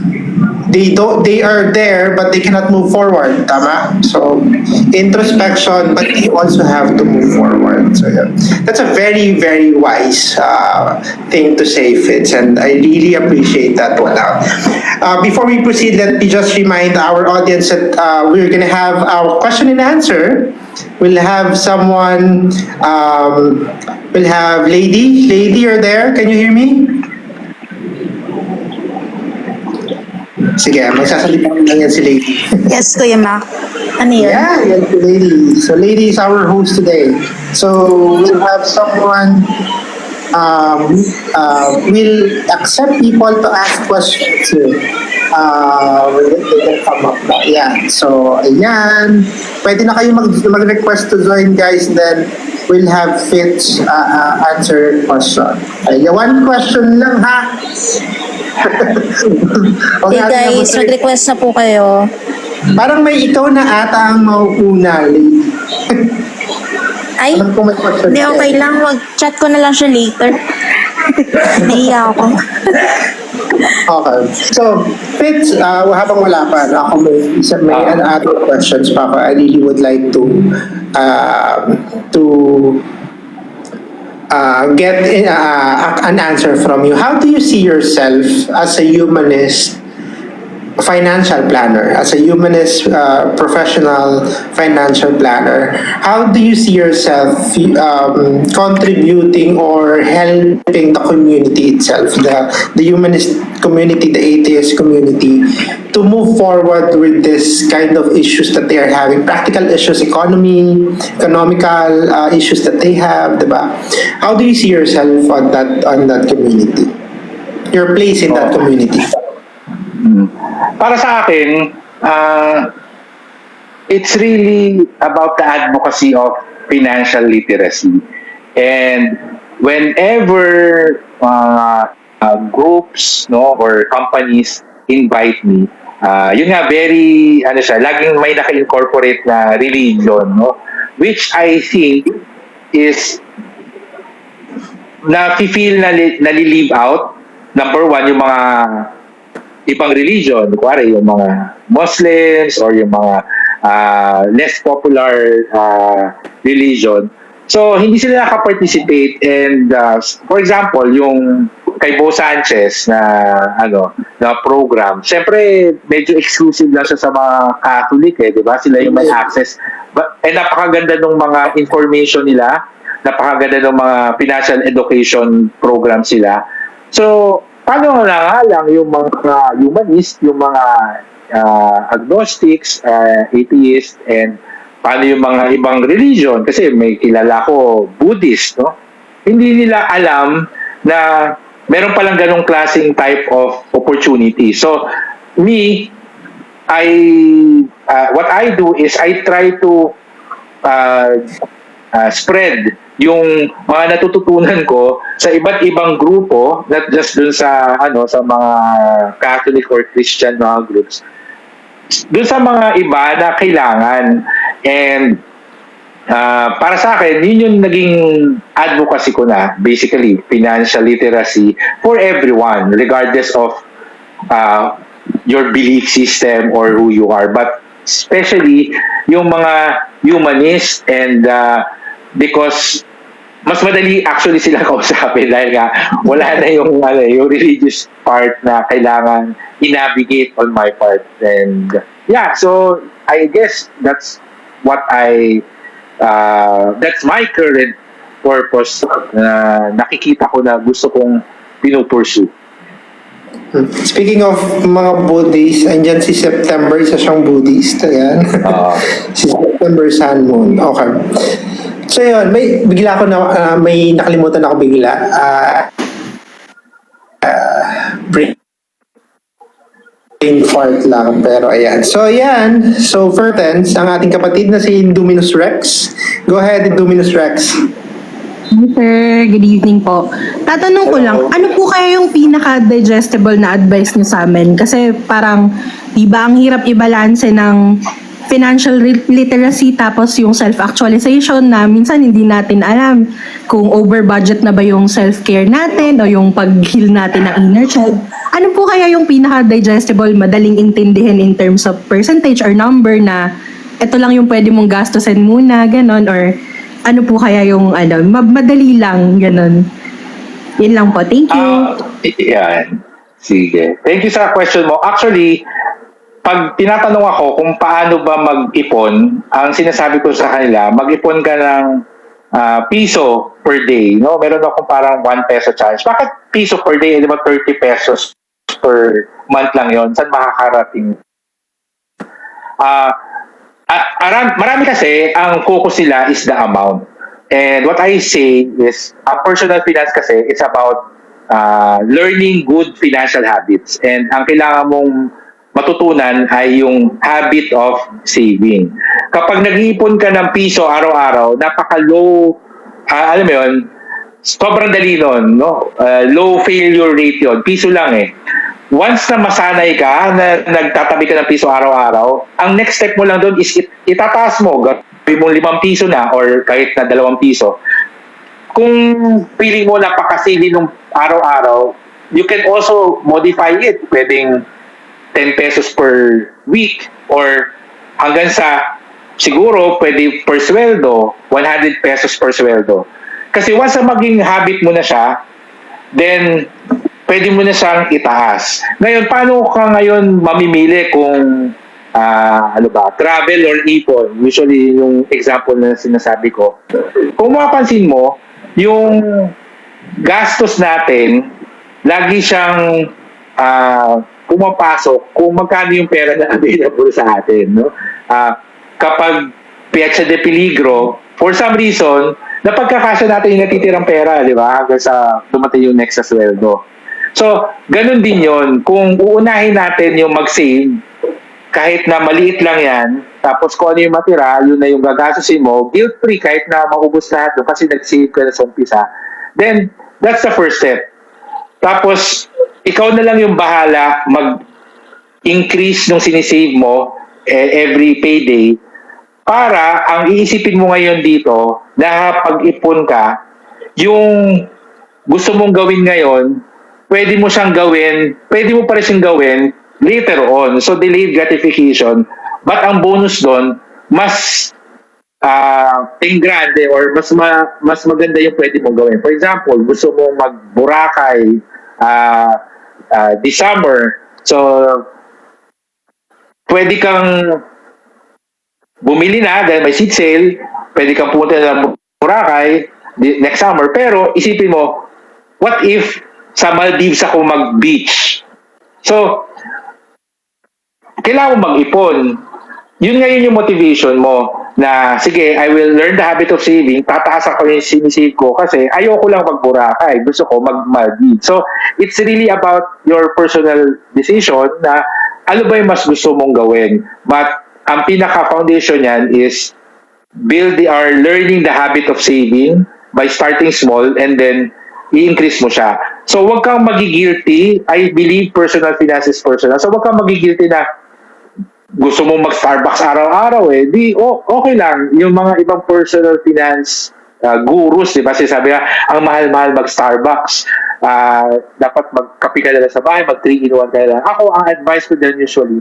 S2: They are there but they cannot move forward. Tama? So, introspection but you also have to move forward. So, yeah. That's a very, very wise thing to say, Fitz, and I really appreciate that one. Before we proceed, let me just remind our audience that we're going to have our question and answer. We'll have someone, we'll have Lady. Lady, you're there? Can you hear me? Sige, magsasalita lang yan si Lady.
S1: Yes, Kuya Mac. Ano yun?
S2: Yeah, yan si Lady. So Lady is our host today. So we'll have someone, we'll accept people to ask questions too. They can come up. Yeah, so ayan. Pwede na kayo mag-request to join, guys, then we'll have Fitz answer question. Okay, one question lang, ha?
S1: Okay, guys, mag-request na po kayo.
S2: Parang may ikaw na ata ang mauuna, Lady.
S1: Ay,
S2: Alam ko may question
S1: hindi,
S2: ka.
S1: okay lang. Mag-chat ko na lang siya later. Nahiya ako.
S2: Okay. So, Fitz, habang wala pa, ako may other questions pa ako. I really would like to get an answer from you. How do you see yourself as a humanist financial planner, as a humanist professional financial planner? How do you see yourself contributing or helping the community itself, the humanist community, the atheist community, to move forward with this kind of issues that they are having, practical issues, economical issues that they have, diba? How do you see yourself on that community? Your place in that community?
S3: Para sa akin, it's really about the advocacy of financial literacy. And whenever groups, no, or companies invite me, yun nga, very, laging may naka-incorporate na religion, no? Which I think is na-feel na-leave out. Number one, yung mga ibang religion, kuwari yung mga Muslims or yung mga less popular religion. So, hindi sila nakaparticipate and for example, yung kay Bo Sanchez na program, syempre medyo exclusive lang siya sa mga Catholic di ba? Sila yung may access. Napakaganda ng mga information nila, napakaganda ng mga financial education program sila. So, paano na nga lang yung mga humanist, yung mga agnostics, atheist, and paano yung mga ibang religion? Kasi may kilala ko, Buddhist, no? Hindi nila alam na meron palang ganong klaseng type of opportunity. So, me, what I do is I try to spread yung mga natututunan ko sa iba't ibang grupo, not just dun sa sa mga Catholic or Christian mga groups, dun sa mga iba na kailangan. And para sa akin, yun yung naging advocacy ko na, basically financial literacy for everyone regardless of your belief system or who you are, but especially yung mga humanist, and because mas madali actually sila kausapin dahil nga wala na yung religious part na kailangan i-navigate on my part. And yeah, so I guess that's what that's my current purpose na nakikita ko na gusto kong pinupursue.
S2: Speaking of mga Buddhist, andyan si September, isa siyang Buddhist. Ayan. Si September Sun Moon. Okay. So yun, may nakalimutan ako bigla. Brain fart lang, pero ayan. So ayan, so Fertens, ang ating kapatid na si Indominus Rex. Go ahead, Indominus Rex.
S4: Hi sir, good evening po. Tatanong ko lang, ano po kaya yung pinaka-digestible na advice niyo sa amin? Kasi parang, di ba ang hirap i-balance ng financial literacy tapos yung self-actualization na minsan hindi natin alam kung over-budget na ba yung self-care natin o yung pag-heal natin ng inner child. Ano po kaya yung pinaka-digestible, madaling intindihin in terms of percentage or number na ito lang yung pwede mong gastusin muna, ganon, or ano po kaya yung madali lang, ganun. Yun lang po. Thank you.
S3: Yan. Sige. Thank you sa question mo. Actually, pag tinatanong ako kung paano ba mag-ipon, ang sinasabi ko sa kanila, mag-ipon ka ng piso per day. No? Meron akong parang 1 peso challenge. Bakit piso per day? Di ba 30 pesos per month lang yon? Saan makakarating? Marami kasi, ang focus nila is the amount. And what I say is, personal finance kasi, it's about learning good financial habits. And ang kailangan mong matutunan ay yung habit of saving. Kapag nag-iipon ka ng piso araw-araw, napaka-low, alam mo yun, sobrang dali nun, no? Low failure rate yun. Piso lang eh. Once na masanay ka, na nagtatabi ka ng piso araw-araw, ang next step mo lang doon is itataas mo, gawin mo 5 piso na or kahit na 2 piso. Kung feeling mo napakasili nung araw-araw, you can also modify it. Pwedeng 10 pesos per week or hanggang sa siguro pwede per sweldo, 100 pesos per sweldo. Kasi once na maging habit mo na siya, then pwede mo na siyang itaas. Ngayon, paano ka ngayon mamimili kung travel or ipon? Usually, yung example na sinasabi ko. Kung mapapansin mo, yung gastos natin, lagi siyang pumapasok kung magkano yung pera na available sa atin. No? Kapag piazza de peligro, for some reason, napagkakasya natin yung natitirang pera, di ba? Hanggang sa dumating yung next sa sweldo. So, ganun din yon. Kung uunahin natin yung mag-save, kahit na maliit lang yan, tapos kung ano yung matira, yun na yung gagastusin mo, guilt-free kahit na maubos lahat doon kasi nag-save ka na sa umpisa, then that's the first step. Tapos, ikaw na lang yung bahala mag-increase nung sinisave mo every payday para ang iisipin mo ngayon dito na pag-ipon ka, yung gusto mong gawin ngayon, pwede mo pa rin siyang gawin later on. So, delayed gratification. But ang bonus doon, mas grande or mas maganda yung pwede mong gawin. For example, gusto mong mag-Boracay this summer. So, pwede kang bumili na dahil may seat sale. Pwede kang pumunta ng Boracay next summer. Pero, isipin mo, what if sa Maldives ako mag-beach? So, kailangan mo mag-ipon. Yun ngayon yung motivation mo na, sige, I will learn the habit of saving, tataas ako yung sinisave ko kasi ayoko lang mag-Boracay, gusto ko mag-Maldives. So, it's really about your personal decision na ano ba yung mas gusto mong gawin. But, ang pinaka-foundation yan is learning the habit of saving by starting small and then i-increase mo siya. So, wag kang magigilty. I believe personal finance is personal. So, wag kang magigilty na gusto mong mag-Starbucks araw-araw eh. Okay lang. Yung mga ibang personal finance gurus, di ba? Sabi nga, ang mahal-mahal mag-Starbucks. Dapat magkape ka na sa bahay, mag-3-in-1 ka na. Ako, ang advice ko din usually,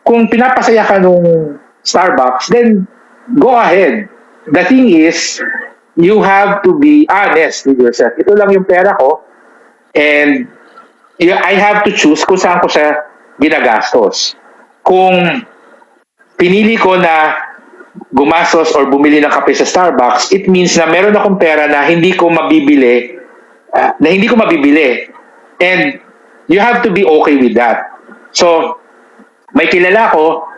S3: kung pinapasaya ka nung Starbucks, then go ahead. The thing is, you have to be honest with yourself. Ito lang yung pera ko and I have to choose kung saan ko siya ginagastos. Kung pinili ko na gumastos or bumili ng kape sa Starbucks, it means na meron akong pera na hindi ko mabibili. And you have to be okay with that. So, may kilala ko,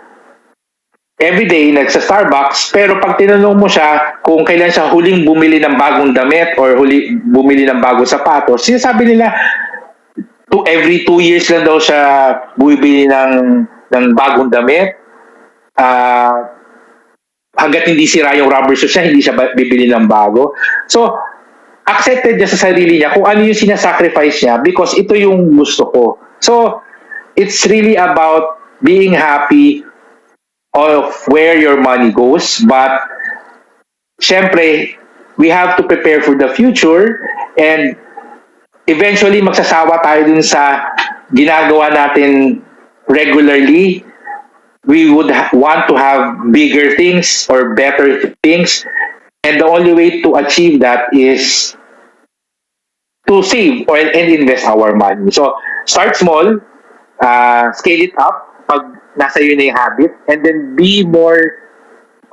S3: everyday nagsa-Starbucks, pero pag tinanong mo siya kung kailan siya huling bumili ng bagong damit or bumili ng bagong sapatos, sinasabi nila every 2 years lang daw siya bumibili ng bagong damit. Hanggat hindi sira yung rubber shoes niya, hindi siya bibili ng bago. So, accepted niya sa sarili niya kung ano yung sinasacrifice niya because ito yung gusto ko. So, it's really about being happy of where your money goes, but syempre, we have to prepare for the future and eventually magsasawa tayo dun sa ginagawa natin regularly. We would want to have bigger things or better things, and the only way to achieve that is to save and invest our money. So, start small, scale it up pag nasa yun na yung habit, and then be more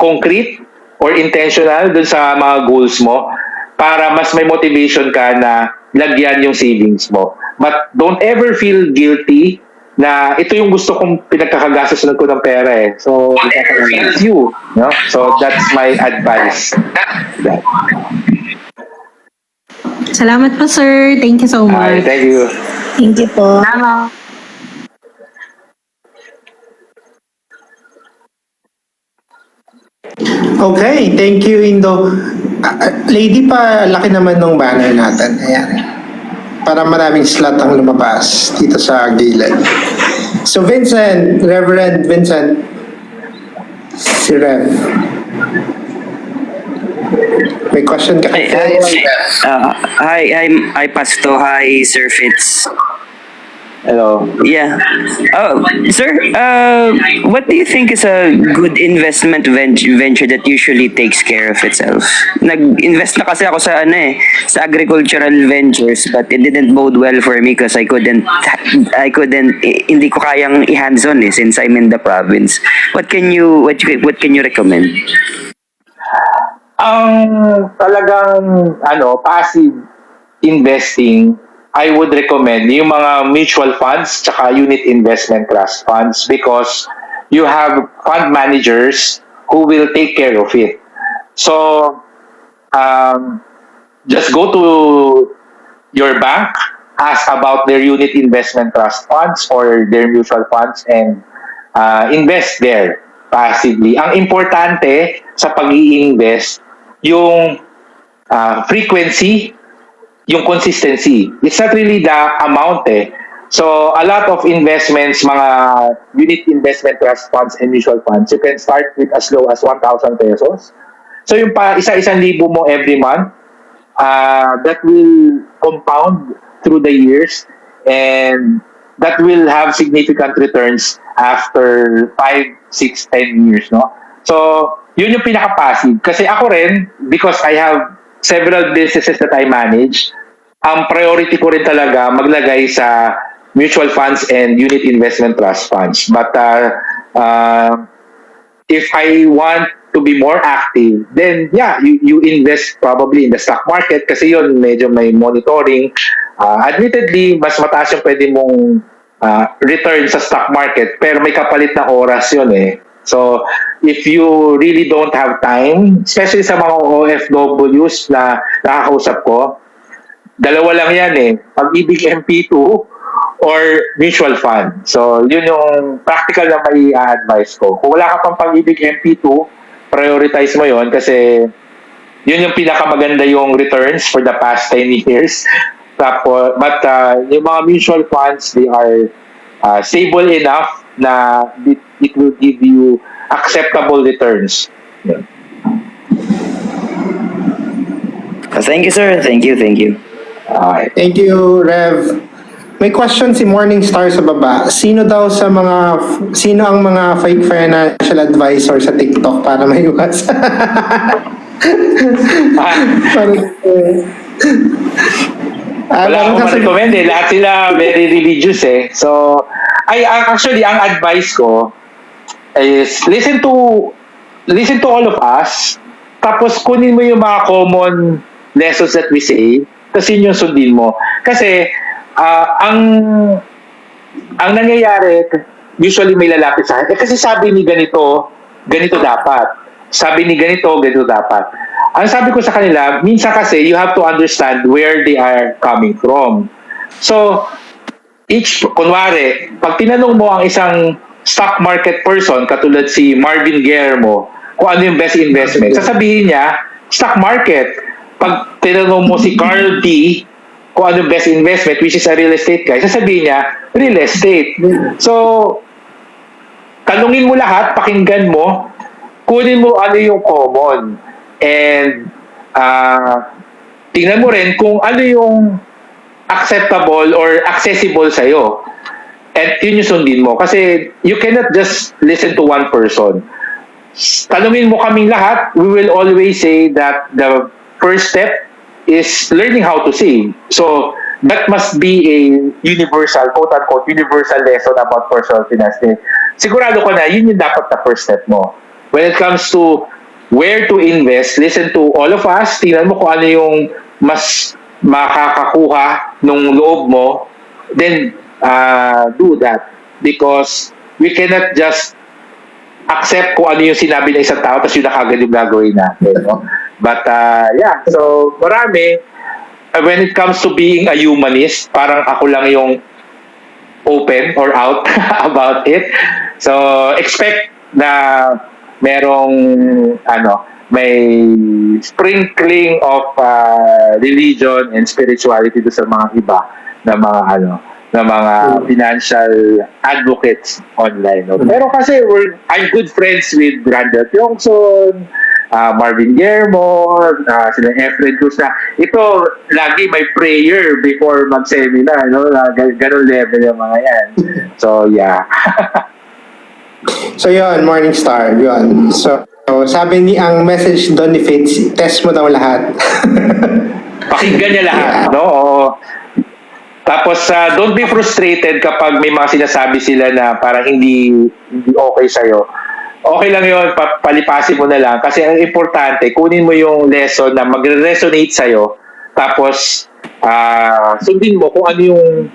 S3: concrete or intentional dun sa mga goals mo para mas may motivation ka na lagyan yung savings mo. But don't ever feel guilty na ito yung gusto kong pinagkakagastosan ko ng pera eh. So, it's you. No? So, that's my advice.
S4: Salamat po, sir. Thank you so much.
S3: Thank you.
S1: Thank you po.
S2: Okay, thank you, Indo. Lady pa, laki naman nung banner natin. Ayan. Para maraming slot ang lumabas dito sa gilid. So Vincent, Reverend Vincent, si Rev. May question ka?
S5: Hi, Pasto. Hi, Sir Fitz.
S3: Hello.
S5: Yeah. Oh, sir, what do you think is a good investment venture that usually takes care of itself? Nag-invest na kasi ako sa sa agricultural ventures, but it didn't bode well for me because hindi ko kayang i-hands-on since I'm in the province. What can you recommend?
S3: Talagang passive investing, I would recommend yung mga mutual funds tsaka unit investment trust funds because you have fund managers who will take care of it. So, just go to your bank, ask about their unit investment trust funds or their mutual funds and invest there passively. Ang importante sa pag-i-invest, yung frequency, yung consistency. It's not really the amount So, a lot of investments, mga unit investment trust funds and mutual funds, you can start with as low as 1,000 pesos. So, yung isa-isang libo mo every month, that will compound through the years and that will have significant returns after 5, 6, 10 years, no? So, yun yung pinaka-passive. Kasi ako rin, because I have several businesses that I manage, ang priority ko rin talaga maglagay sa mutual funds and unit investment trust funds. But if I want to be more active, then yeah, you invest probably in the stock market kasi yun medyo may monitoring. Admittedly, mas mataas yung pwede mong return sa stock market pero may kapalit na oras yun So, if you really don't have time, especially sa mga OFWs na nakakausap ko, dalawa lang yan Pag-ibig MP2 or mutual fund. So, yun yung practical na may advice ko. Kung wala ka pang Pag-ibig MP2, prioritize mo yon kasi yun yung pinakamaganda yung returns for the past 10 years. But yung mga mutual funds, they are stable enough na it will give you acceptable returns. Yeah.
S5: Thank you, sir. Thank you.
S2: Thank you, Rev. May question si Morningstar sa baba. Sino ang mga fake financial advisor sa TikTok para maiwas?
S3: Wala akong ma-recommend Lahat sila very religious So, actually, ang advice ko is listen to all of us, tapos kunin mo yung mga common lessons that we say, tapos yun yung sundin mo. Kasi, ang ang nangyayari, usually may lalapit sa akin, kasi sabi ni ganito, ganito dapat. Sabi ni ganito, ganito dapat. Ang sabi ko sa kanila, minsan kasi you have to understand where they are coming from. So, kunwari, pag tinanong mo ang isang stock market person, katulad si Marvin Guillermo, kung ano yung best investment, sasabihin niya, stock market. Pag tinanong mo si Carl D, kung ano yung best investment, which is a real estate guy, sasabihin niya, real estate. So, tanungin mo lahat, pakinggan mo, kunin mo ano yung common. And, tingnan mo rin kung ano yung acceptable or accessible sa'yo. And yun yung sundin mo. Kasi you cannot just listen to one person. Tanungin mo kaming lahat, we will always say that the first step is learning how to save. So, that must be a universal, quote-unquote, universal lesson about personal finance. Sigurado ko na, yun yung dapat na first step mo. When it comes to where to invest, listen to all of us, tingnan mo kung ano yung mas makakakuha nung loob mo, then do that. Because we cannot just accept kung ano yung sinabi ng isang tao tapos yun na kagad yung gagawin natin. No? But yeah, so marami, when it comes to being a humanist, parang ako lang yung open or out about it. So expect na merong may sprinkling of religion and spirituality do sa mga iba na mga financial advocates online. No? Pero kasi I'm good friends with Randall Pyongson, Marvin Guillermo, sila Efren Cruz na ito, lagi may prayer before mag-seminar, no? Ganun level yung mga yan. So, yeah.
S2: So yun, Morningstar, yun. So, sabi ang message doon ni Fitz, test mo daw lahat.
S3: Pakinggan niya lahat, no? Oo. Tapos, don't be frustrated kapag may mga sinasabi sila na parang hindi okay sa'yo. Okay lang yun, palipasin mo na lang. Kasi ang importante, kunin mo yung lesson na magre-resonate sa'yo. Tapos, sundin mo kung ano yung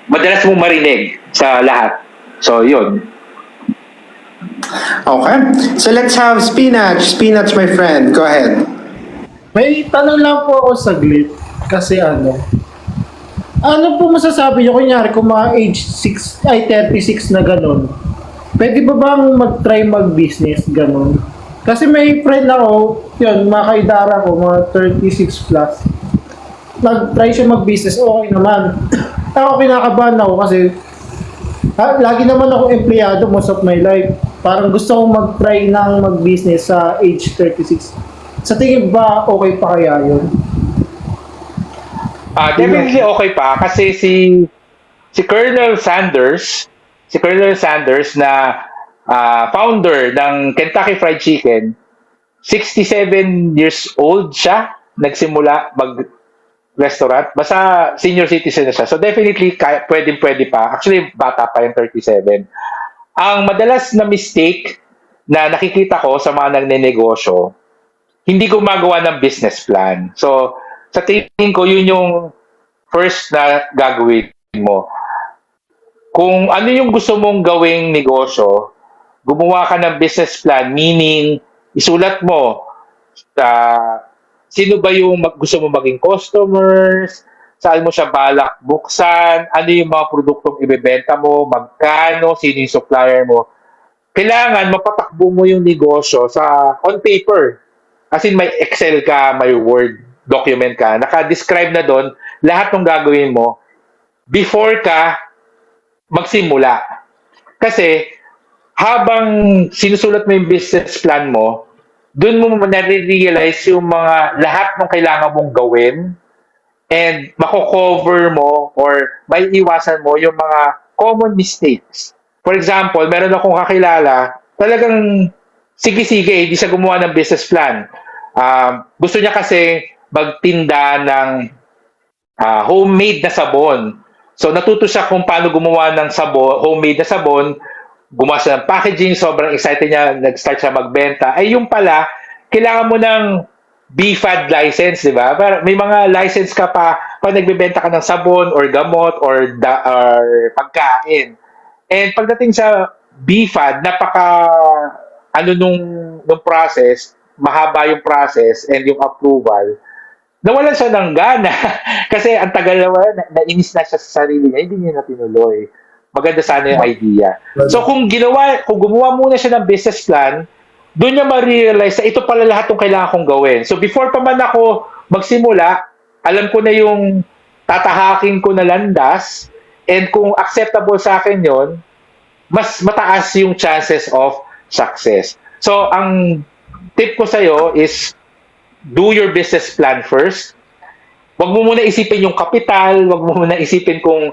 S3: madalas mong marinig sa lahat. So, yun.
S2: Okay. So let's have Spinach. Spinach, my friend. Go ahead.
S6: May tanong lang po ako saglit. Kasi ano po masasabi nyo, kunyari kung mga age 36 na gano'n, pwede ba bang mag-try mag-business gano'n? Kasi may friend ako, yun, mga kaidara ko, mga 36 plus, nag-try siya mag-business, okay naman. Ako kinakabahan ako kasi lagi naman ako empleyado most of my life. Parang gusto kong mag-try ng mag-business sa age 36. Sa tingin ba okay pa kaya yun?
S3: Definitely okay pa kasi si Colonel Sanders na founder ng Kentucky Fried Chicken, 67 years old siya, nagsimula mag-restaurant. Basta senior citizen na siya. So definitely pwede pa. Actually, bata pa yung 37. Ang madalas na mistake na nakikita ko sa mga nagnenegosyo, hindi gumagawa ng business plan. So, sa tingin ko, yun yung first na gagawin mo. Kung ano yung gusto mong gawing negosyo, gumawa ka ng business plan, meaning isulat mo sino ba yung gusto mo maging customers, saan mo siya balak buksan, ano yung mga produktong ibebenta mo, magkano, sino yung supplier mo. Kailangan mapatakbo mo yung negosyo on paper. As in, may Excel ka, may Word document ka, naka-describe na doon lahat ng gagawin mo before ka magsimula. Kasi, habang sinusulat mo yung business plan mo, doon mo na-realize yung mga lahat ng kailangan mong gawin and mako-cover mo or may iwasan mo yung mga common mistakes. For example, meron akong kakilala, talagang sige-sige, hindi siya gumawa ng business plan. Gusto niya kasi magtinda ng homemade na sabon. So natuto siya kung paano gumawa ng sabon, homemade na sabon, gumawa siya ng packaging, sobrang excited niya, nag-start siya magbenta. Ay yung pala, kailangan mo ng BFAD license, di ba? May mga license ka pa pag nagbebenta ka ng sabon or gamot or pagkain. And pagdating sa BFAD, nung process, mahaba yung process and yung approval, nawalan siya ng gana kasi ang tagal nainis na siya sa sarili niya, hindi niya na tinuloy. Maganda sana yung idea. So kung gumawa muna siya ng business plan, doon niya ma-realize na ito pala lahat ng kailangan kong gawin. So before pa man ako magsimula, alam ko na yung tatahakin ko na landas, and kung acceptable sa akin yon, mas mataas yung chances of success. So ang tip ko sa'yo is do your business plan first. Wag mo muna isipin yung kapital, wag mo muna isipin kung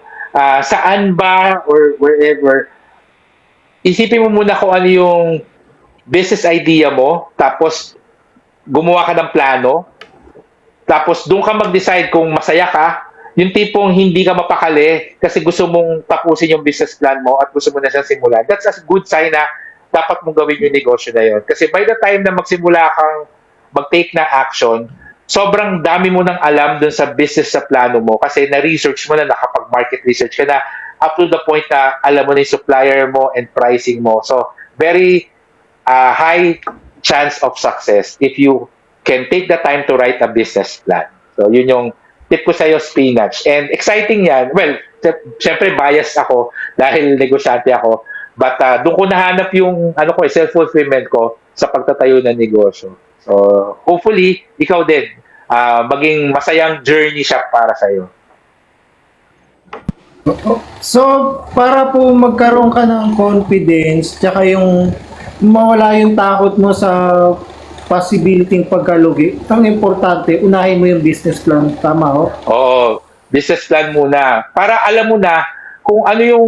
S3: saan ba or wherever. Isipin mo muna kung ano yung business idea mo, tapos gumawa ka ng plano, tapos doon ka mag-decide kung masaya ka, yung tipong hindi ka mapakali kasi gusto mong tapusin yung business plan mo at gusto mo na siyang simulan. That's a good sign na dapat mong gawin yung negosyo na yun. Kasi by the time na magsimula kang mag-take na action, sobrang dami mo nang alam dun sa business sa plano mo kasi na-research mo na, nakapag-market research ka na, up to the point na alam mo na yung supplier mo and pricing mo. So, very high chance of success if you can take the time to write a business plan. So, yun yung tip ko sa'yo, Spinach. And exciting yan. Well, syempre biased ako dahil negosyante ako. But doon ko nahanap yung self-fulfillment ko sa pagtatayo ng negosyo. So, hopefully, ikaw din, maging masayang journey siya para sa'yo.
S6: So, para po magkaroon ka ng confidence, tsaka yung mawala yung takot mo sa possibility ng pagkalugi, ang importante, unahin mo yung business plan. Tama ho?
S3: Oo, business plan muna. Para alam mo na kung ano yung,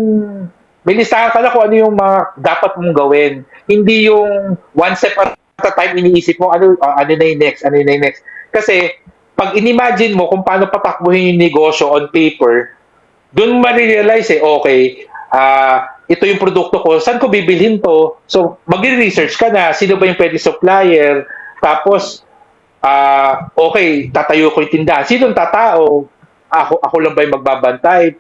S3: may listahan ka na kung ano yung mga dapat mong gawin. Hindi yung one step at a time iniisip mo, ano na yung next, ano na yung next. Kasi, pag inimagine mo kung paano patakbuhin yung negosyo on paper, doon ma-realize okay, ito yung produkto ko, saan ko bibilhin to? So, mag-research ka na, sino ba yung pwede supplier? Tapos, okay, tatayo ko yung tindahan. Sino tatao? Ako lang ba yung magbabantay?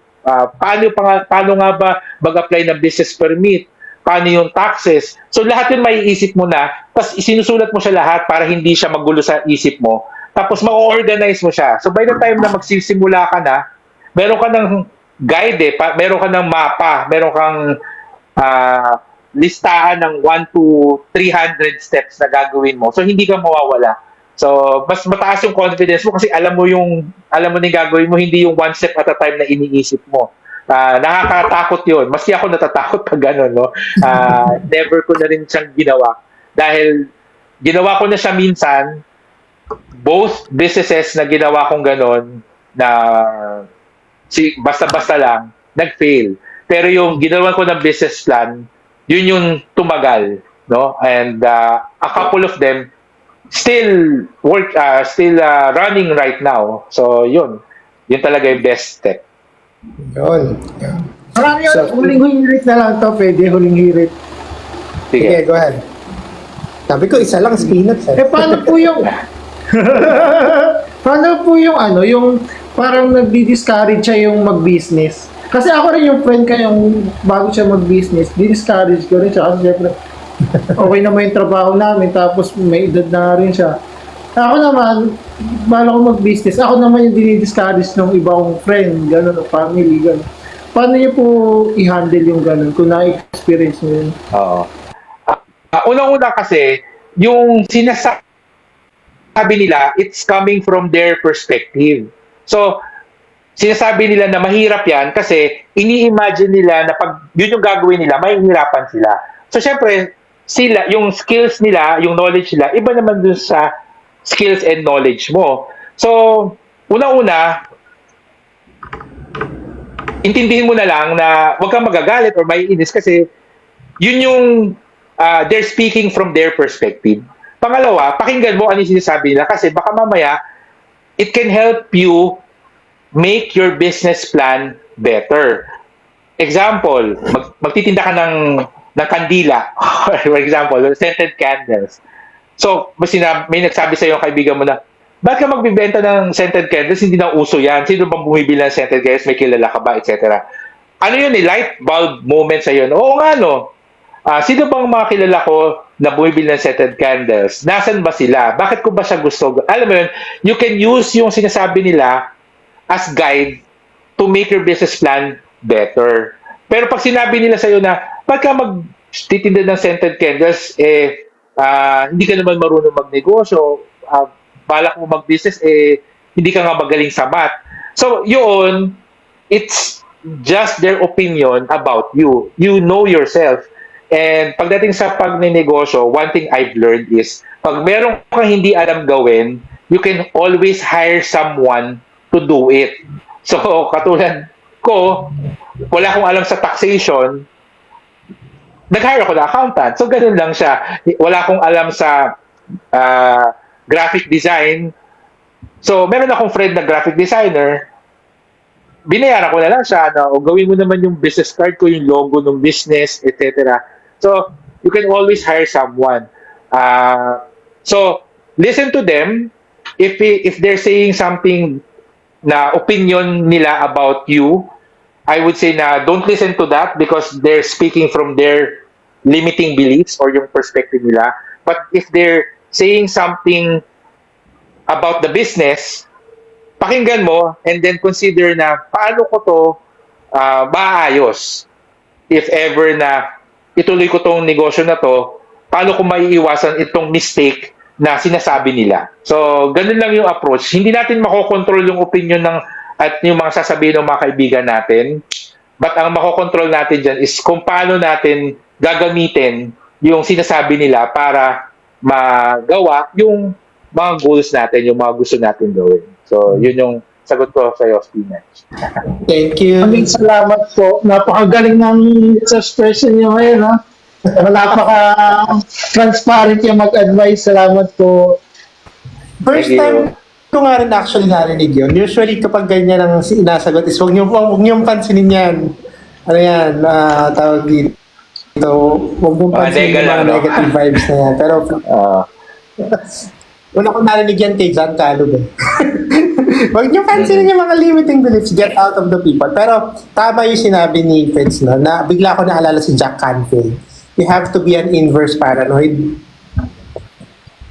S3: Paano nga ba mag-apply ng business permit? Paano yung taxes? So, lahat yun maiisip mo na, tapos isinusulat mo siya lahat para hindi siya magulo sa isip mo. Tapos, ma-organize mo siya. So, by the time na magsisimula ka na, meron ka ng guide meron ka ng mapa, meron kang listahan ng 1 to 300 steps na gagawin mo. So, hindi ka mawawala. So, mas mataas yung confidence mo kasi alam mo na yung gagawin mo, hindi yung one step at a time na iniisip mo. Nakakatakot yun. Maski ako natatakot pag gano'n, no? Never ko na rin siyang ginawa. Dahil ginawa ko na siya minsan, both businesses na ginawa kong gano'n, na basta-basta lang, nag-fail. Pero yung ginawa ko ng business plan, yun yung tumagal, no? And a couple of them still running right now. So yun talaga yung best step.
S2: Yun.
S6: Marami yun,
S2: So-
S6: huling hirit na lang to, pwede huling hirit.
S2: Sige, go ahead. Sabi ko, isa lang, Spinach.
S6: Paano po yung yung parang nagdi-discourage siya yung mag-business? Kasi ako rin yung friend ko yung bago siya mag-business, di-discourage ko rin siya kasi syempre okay naman yung trabaho namin tapos may edad na rin siya. Ako naman, bala ko mag-business, ako naman yung dinidiscourage ng ibang friend, gano'n, o family, gano'n. Paano niyo po i-handle yung gano'n kung na-experience niyo yun?
S3: Oo. Unang-una kasi, yung sinasabi nila, it's coming from their perspective. So, sinasabi nila na mahirap yan kasi ini-imagine nila na pag yun yung gagawin nila, mahihirapan sila. So, syempre, sila, yung skills nila, yung knowledge nila, iba naman dun sa skills and knowledge mo. So, una-una, intindihin mo na lang na huwag kang magagalit or maiinis kasi yun yung they're speaking from their perspective. Pangalawa, pakinggan mo ano yung sinasabi nila kasi baka mamaya it can help you make your business plan better. Example, magtitinda ka ng kandila. For example, scented candles. So, may nagsabi sa iyo kaibigan mo na, bakit ka magbibenta ng scented candles? Hindi na uso yan. Sino bang bumibili ng scented candles? May kilala ka ba? Etc. Ano yun light bulb moment sa yun? Oo nga, no? Sino bang mga kilala ko na bumibili ng scented candles? Nasaan ba sila? Bakit ko ba siya gusto? Alam mo yun, you can use yung sinasabi nila as guide to make your business plan better. Pero pag sinabi nila sa'yo na, pagka magtitinda ng scented candles, hindi ka naman marunong magnegosyo, balak mo mag-business, hindi ka nga magaling sa math. So, yun, it's just their opinion about you. You know yourself. And pagdating sa pagnenegosyo, one thing I've learned is, pag meron kang hindi alam gawin, you can always hire someone to do it. So, katulad ko, wala akong alam sa taxation, nag-hire ako na accountant. So, ganun lang siya. Wala akong alam sa graphic design. So, meron akong friend na graphic designer, binayaran ko na lang siya, o gawin mo naman yung business card ko, yung logo ng business, etc. So, you can always hire someone. So, listen to them. If they're saying something na opinion nila about you, I would say na don't listen to that because they're speaking from their limiting beliefs or yung perspective nila. But if they're saying something about the business, pakinggan mo and then consider na paano ko to maayos. If ever na ituloy ko tong negosyo na to, paano ko maiiwasan itong mistake na sinasabi nila. So, ganun lang yung approach. Hindi natin makokontrol yung opinion at yung mga sasabihin ng mga kaibigan natin. But ang makokontrol natin dyan is kung paano natin gagamitin yung sinasabi nila para magawa yung mga goals natin, yung mga gusto natin gawin. So, yun yung sagot ko sa iyo, Spinach.
S2: Thank you.
S6: Maraming salamat po. Napakagaling ng expression niyo ngayon, ha? Napaka-transparent yung mag-advise. Salamat po.
S2: First
S3: Thank you.
S2: time ko nga rin actually narinig yun. Usually kapag ganyan ang sinasagot is huwag niyo pansinin yan. Ano yan, tawag dito. Huwag mong pansinin yung mga negative vibes na yan. Pero una ko narinig yan kay John Calub. Huwag niyo pansinin yung mga limiting beliefs. Get out of the people. Pero tama yung sinabi ni Fitz, no, na bigla ko naalala si Jack Canfield. You have to be an inverse paranoid.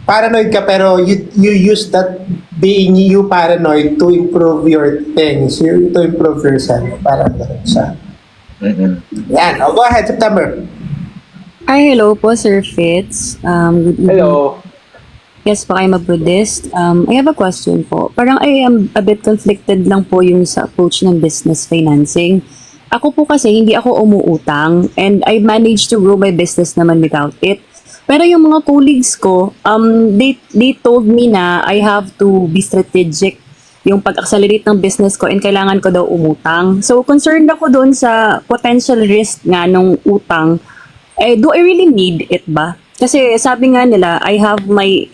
S2: Paranoid ka pero you use that being you paranoid to improve your things, to improve yourself. Parang gano'n siya. Yan. Go ahead, September.
S7: Hi, hello po, Sir Fitz. Good evening.
S3: Hello.
S7: Yes po, I'm a Buddhist. I have a question po. Parang I am a bit conflicted lang po yung sa approach ng business financing. Ako po kasi hindi ako umuutang and I managed to grow my business naman without it. Pero yung mga colleagues ko, they told me na I have to be strategic yung pag-accelerate ng business ko and kailangan ko daw umutang. So concerned ako doon sa potential risk nga nung utang. Do I really need it ba? Kasi sabi nga nila, I have my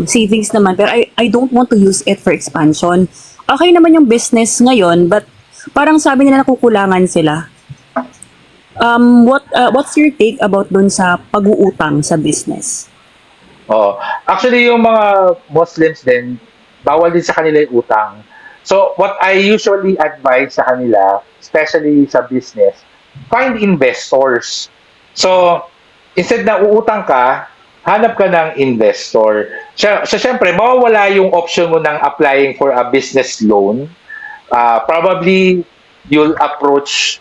S7: savings naman pero I don't want to use it for expansion. Okay naman yung business ngayon but parang sabi nila nakukulangan sila. What's your take about dun sa pag-uutang sa business?
S3: Actually, yung mga Muslims din, bawal din sa kanila yung utang. So, what I usually advise sa kanila, especially sa business, find investors. So, instead na uutang ka, hanap ka ng investor. Siyempre, mawawala yung option mo ng applying for a business loan. Probably, you'll approach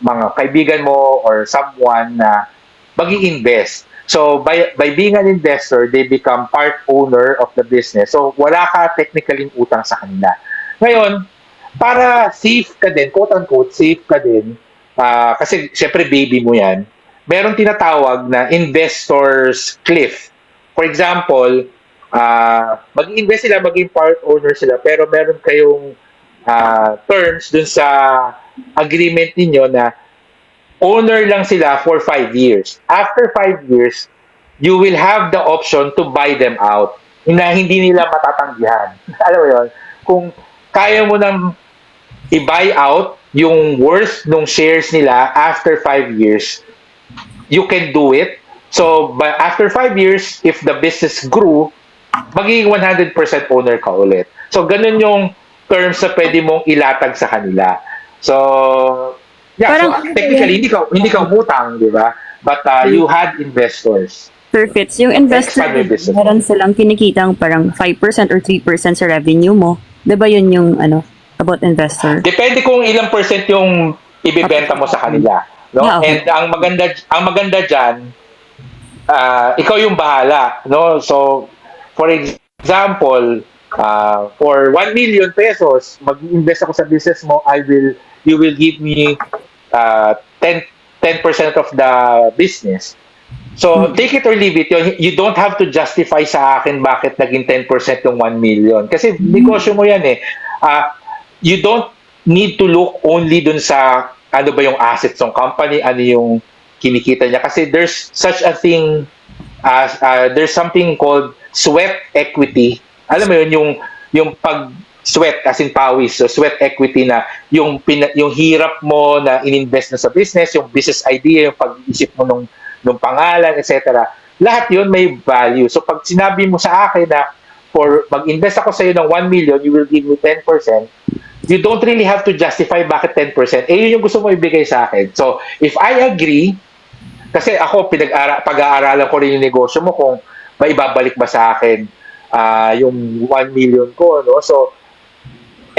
S3: mga kaibigan mo or someone na mag-i-invest. So, by being an investor, they become part owner of the business. So, wala ka technically utang sa kanila. Ngayon, para safe ka din, quote-unquote, safe ka din, kasi syempre baby mo yan, meron tinatawag na investor's cliff. For example, mag-invest sila, maging part owner sila, pero meron kayong terms dun sa agreement ninyo na owner lang sila for 5 years. After 5 years, you will have the option to buy them out na hindi nila matatanggihan. Alam mo yun? Kung kaya mo nang i-buy out yung worth ng shares nila after 5 years, you can do it. So, after 5 years, if the business grew, magiging 100% owner ka ulit. So, ganun yung terms na pwede mong ilatag sa kanila. So, yeah, so
S7: Parang-
S3: technically, hindi ka umutang, di ba? But you had investors.
S7: Sir Fitz, yung investor,
S3: Expand your business.
S7: meron silang kinikitang parang 5% or 3% sa revenue mo. Di ba yun yung about investor?
S3: Depende kung ilang percent yung ibibenta mo sa kanila. No?
S7: Yeah, okay.
S3: And ang maganda dyan, ikaw yung bahala. No? So, for example, for 1 million pesos, mag-invest ako sa business mo, you will give me 10% of the business. So, take it or leave it. You don't have to justify sa akin bakit naging 10% yung 1 million. Kasi negosyo mo yan eh. You don't need to look only dun sa ano ba yung assets ng company, ano yung kinikita niya. Kasi there's such a thing as, there's something called sweat equity. Alam mo yun, yung pag-sweat as in pawis. So, sweat equity na yung hirap mo na ininvest na sa business, yung business idea, yung pag-iisip mo nung pangalan, etc. Lahat yun may value. So, pag sinabi mo sa akin na for mag-invest ako sa iyo ng 1 million, you will give me 10%, you don't really have to justify bakit 10%. Yun yung gusto mo ibigay sa akin. So, if I agree, kasi ako, pag-aaralan ko rin yung negosyo mo kung maibabalik ba sa akin yung 1 million ko. No? So,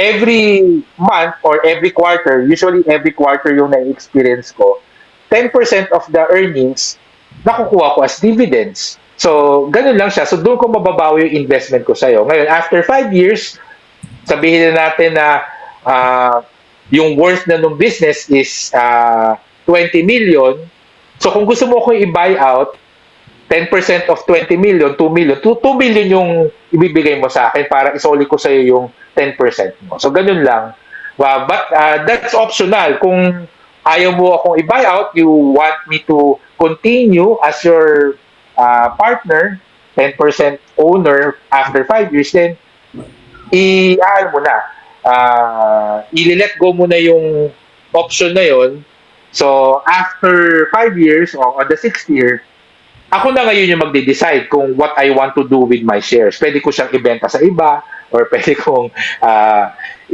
S3: every month or every quarter, usually every quarter yung na-experience ko, 10% of the earnings nakukuha ko as dividends. So, ganun lang siya. So, doon ko mababawi yung investment ko sa'yo. Ngayon, after 5 years, sabihin na natin na yung worth na ng business is 20 million. So, kung gusto mo ko i-buy out, 10% of 20 million, 2 million. 2 million yung ibibigay mo sa akin para isoli ko sa'yo yung 10% mo. So, ganun lang. But that's optional. Kung ayaw mo akong i-buy out, you want me to continue as your partner, 10% owner after 5 years, then i-let go mo na yung option na yon. So, after 5 years, or on the 6th year, ako na ngayon yung magde-decide kung what I want to do with my shares. Pwede ko siyang ibenta sa iba, or pwede kong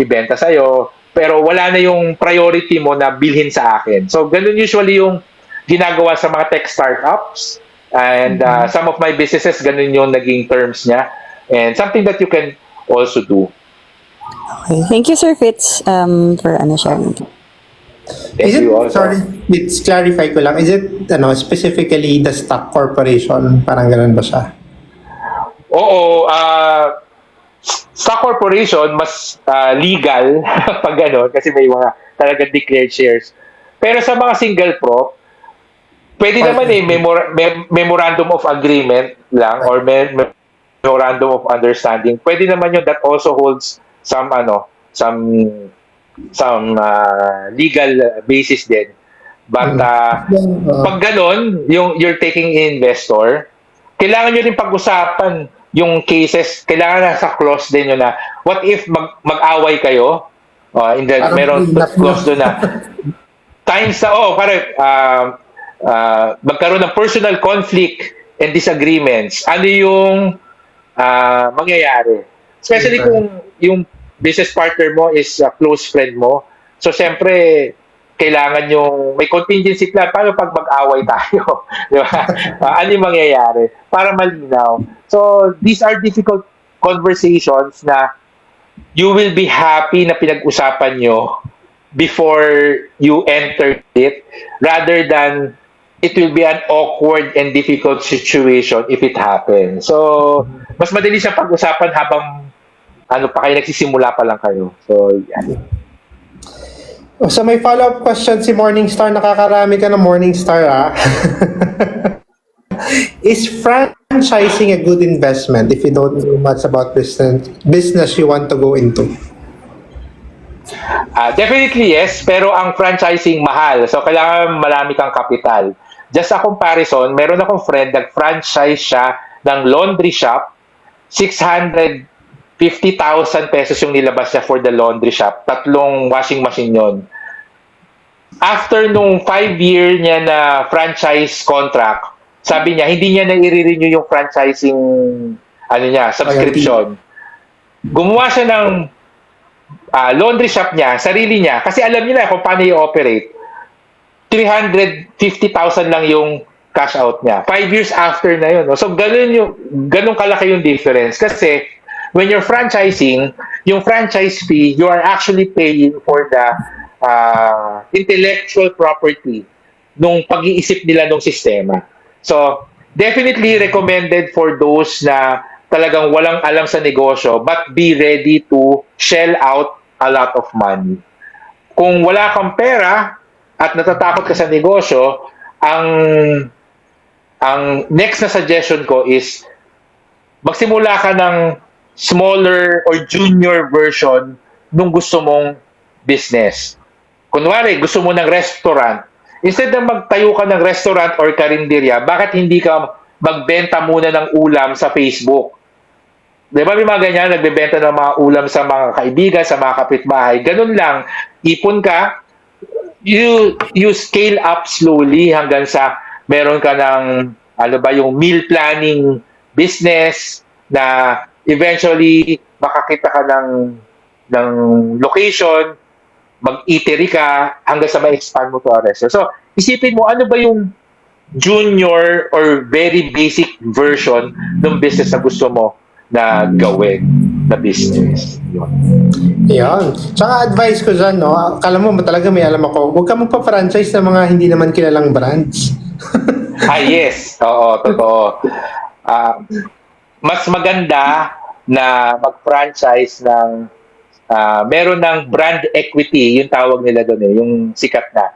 S3: ibenta sa'yo, pero wala na yung priority mo na bilhin sa akin. So, ganun usually yung ginagawa sa mga tech startups. And some of my businesses, ganun yung naging terms niya. And something that you can also do.
S7: Okay. Thank you, Sir Fitz, for sharing.
S2: Is it,
S3: you also.
S2: sorry, let's clarify ko lang. Is it, specifically the stock corporation? Parang ganun ba siya?
S3: Oo, stock corporation, mas legal pag gano'n kasi may mga talagang declared shares. Pero sa mga single prop, pwede naman memorandum of agreement lang or memorandum of understanding. Pwede naman yun, that also holds some legal basis din. But pag ganon, you're taking investor, kailangan nyo rin pag-usapan yung cases, kailangan nasa clause din yun na what if mag-away kayo, meron clause doon na times na, magkaroon ng personal conflict and disagreements, ano yung mangyayari? Especially kung yung business partner mo is a close friend mo. So, syempre, kailangan yung may contingency plan. Paano pag mag-away tayo? Di ba? Ano yung mangyayari? Para malinaw. So, these are difficult conversations na you will be happy na pinag-usapan nyo before you enter it rather than it will be an awkward and difficult situation if it happens. So, mas madali siya pag-usapan habang pa kayo, nagsisimula pa lang kayo. So, yan.
S2: So may follow-up question si Morningstar. Nakakarami ka ng Morningstar, Is franchising a good investment if you don't know much about business you want to go into?
S3: Definitely yes, pero ang franchising mahal. So, kailangan marami kang kapital. Just a comparison, meron akong friend, nag-franchise siya ng laundry shop, 650,000 pesos yung nilabas niya for the laundry shop. 3 washing machine yon. After nung 5-year niya na franchise contract, sabi niya, hindi niya na i-renew yung franchising ano niya, subscription. Gumawa siya ng laundry shop niya, sarili niya, kasi alam niya na kung paano i-operate. 350,000 lang yung cash out niya. 5 years after na yun. No? So, ganun kalaki yung difference. Kasi, when you're franchising, yung franchise fee, you are actually paying for the intellectual property nung pag-iisip nila ng sistema. So, definitely recommended for those na talagang walang alam sa negosyo but be ready to shell out a lot of money. Kung wala kang pera at natatakot ka sa negosyo, ang next na suggestion ko is magsimula ka ng smaller or junior version nung gusto mong business. Kunwari, gusto mo ng restaurant. Instead na magtayo ka ng restaurant or karinderya, bakit hindi ka magbenta muna ng ulam sa Facebook? Di ba may mga ganyan, nagbebenta ng mga ulam sa mga kaibigan, sa mga kapitbahay. Ganun lang, ipon ka, you scale up slowly hanggang sa meron ka ng, yung meal planning business na eventually makakita ka ng location, mag-eatery ka hanggang sa ma-expand mo to a restaurant. So, isipin mo, ano ba yung junior or very basic version ng business na gusto mo na gawin na business.
S2: Yan. Tsaka advice ko dyan, no? Akala mo talaga may alam ako, huwag ka magpa-franchise ng mga hindi naman kilalang brands.
S3: Yes. Oo, totoo. Mas maganda na mag-franchise ng meron ng brand equity, yung tawag nila doon yung sikat na.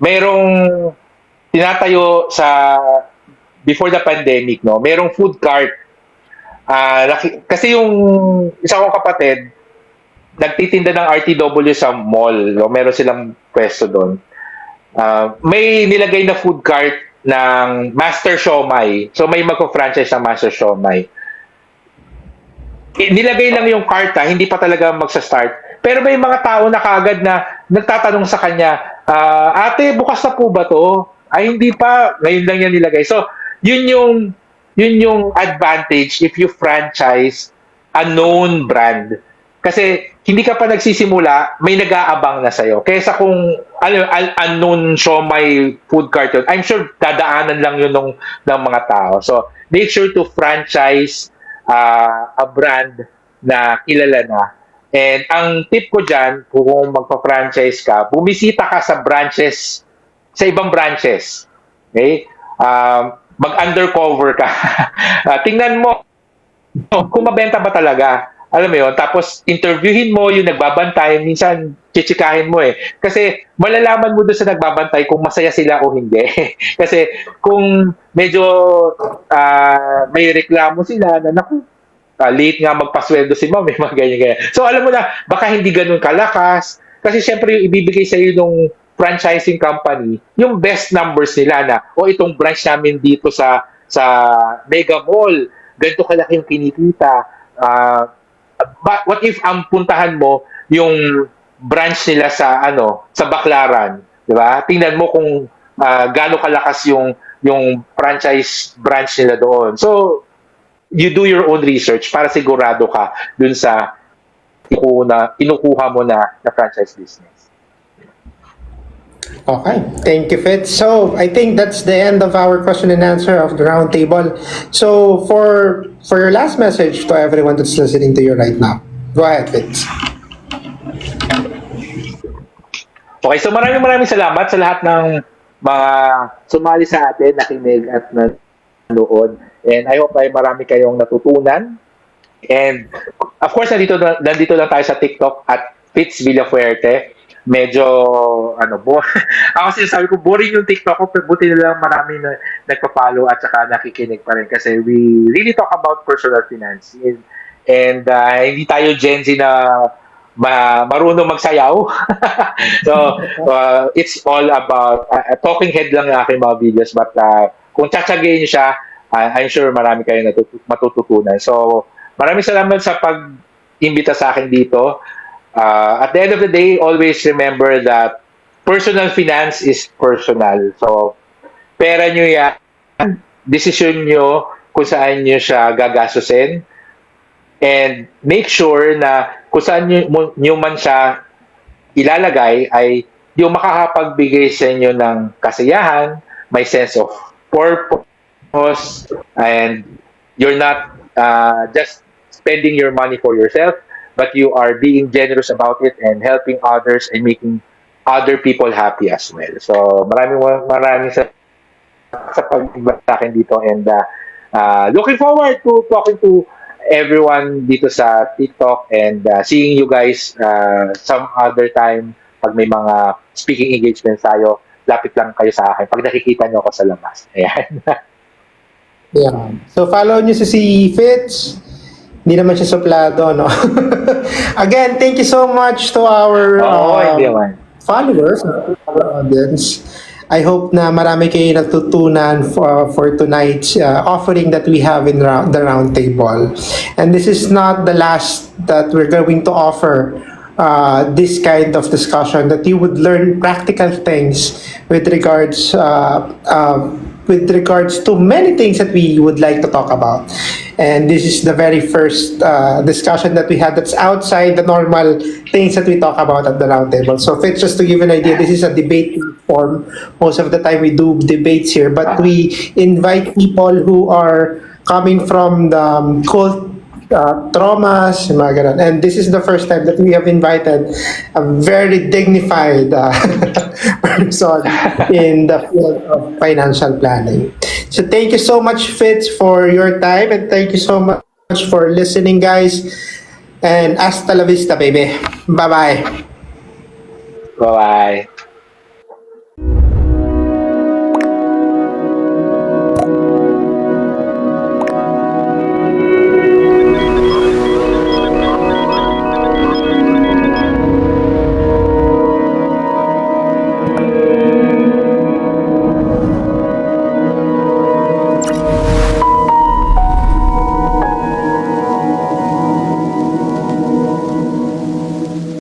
S3: Merong tinatayo sa before the pandemic, no? Merong food cart. Kasi yung isa kong kapatid, nagtitinda ng RTW sa mall. No? Meron silang pwesto doon. May nilagay na food cart ng Master Siomai. So may magko-franchise ng Master Siomai. Nilagay lang yung cart, hindi pa talaga magsa-start. Pero may mga tao na kaagad na nagtatanong sa kanya, ate, bukas na po ba to? Ay, hindi pa. Ngayon lang yan nilagay. So, yun yung advantage if you franchise a known brand. Kasi hindi ka pa nagsisimula, may nag-aabang na sa'yo. Kaysa kung unknown siomai food cart yun, I'm sure dadaanan lang yun ng mga tao. So, make sure to franchise a brand na kilala na. And ang tip ko dyan, kung magpa-franchise ka, bumisita ka sa branches, sa ibang branches. Okay? Mag-undercover ka. Tingnan mo kung mabenta ba talaga. Alam mo yun? Tapos, interviewin mo yung nagbabantay. Minsan, chichikahin mo eh. Kasi, malalaman mo doon sa nagbabantay kung masaya sila o hindi. Kasi, kung medyo may reklamo sila na, late nga magpasweldo si ma'am, may mga ganyan. So, alam mo na, baka hindi ganun kalakas. Kasi, syempre, yung ibibigay sa'yo nung franchising company, yung best numbers nila na, itong branch namin dito sa Mega Mall, ganito kalaki yung kinikita. But what if ang puntahan mo yung branch nila sa Baclaran, 'di ba? Tingnan mo kung gaano kalakas yung franchise branch nila doon. So you do your own research para sigurado ka dun sa kinukuha mo na franchise business.
S2: Okay, thank you, Fitz. So, I think that's the end of our question and answer of the roundtable. So, for your last message to everyone that's listening to you right now, go ahead, Fitz.
S3: Okay, so maraming salamat sa lahat ng mga sumali sa atin, nakinig at nanood. And I hope ay marami kayong natutunan. And of course, nandito lang tayo sa TikTok at Fitz Villafuerte. Medyo, ako sinasabi ko, boring yung TikTok ko, pero buti na lang marami na nagpa-follow at saka nakikinig pa rin kasi we really talk about personal finance. And hindi tayo Gen Z na marunong magsayaw. So, it's all about, talking head lang yung aking mga videos, but kung tsatsagayin niyo siya, I'm sure marami kayong matututunan. So, maraming salamat sa pag-imbita sa akin dito. At the end of the day, always remember that personal finance is personal. So, pera nyo yan, decision nyo kung saan nyo siya gagastusin, and make sure na kung saan nyo man siya ilalagay ay yung makakapagbigay sa inyo ng kasiyahan, may sense of purpose, and you're not just spending your money for yourself, but you are being generous about it and helping others and making other people happy as well. So maraming sa pag-iba sa akin dito, and looking forward to talking to everyone dito sa TikTok, and seeing you guys some other time pag may mga speaking engagements tayo. Lapit lang kayo sa akin pag nakikita nyo ako sa labas. Ayan.
S2: Yeah. So follow nyo si Fitz. Hindi naman siya suplado, no? Again, thank you so much to our
S3: Hindi man.
S2: followers, our audience. I hope na marami kayo natutunan for tonight's offering that we have in the round table. And this is not the last that we're going to offer this kind of discussion, that you would learn practical things with regards to many things that we would like to talk about. And this is the very first discussion that we had that's outside the normal things that we talk about at the round table. So Fitz, just to give an idea, this is a debate platform. Most of the time we do debates here, but we invite people who are coming from the cult traumas, mga ganun. And this is the first time that we have invited a very dignified person in the field of financial planning. So thank you so much, Fitz, for your time, and thank you so much for listening, guys. And hasta la vista, baby. Bye-bye.
S3: Bye-bye.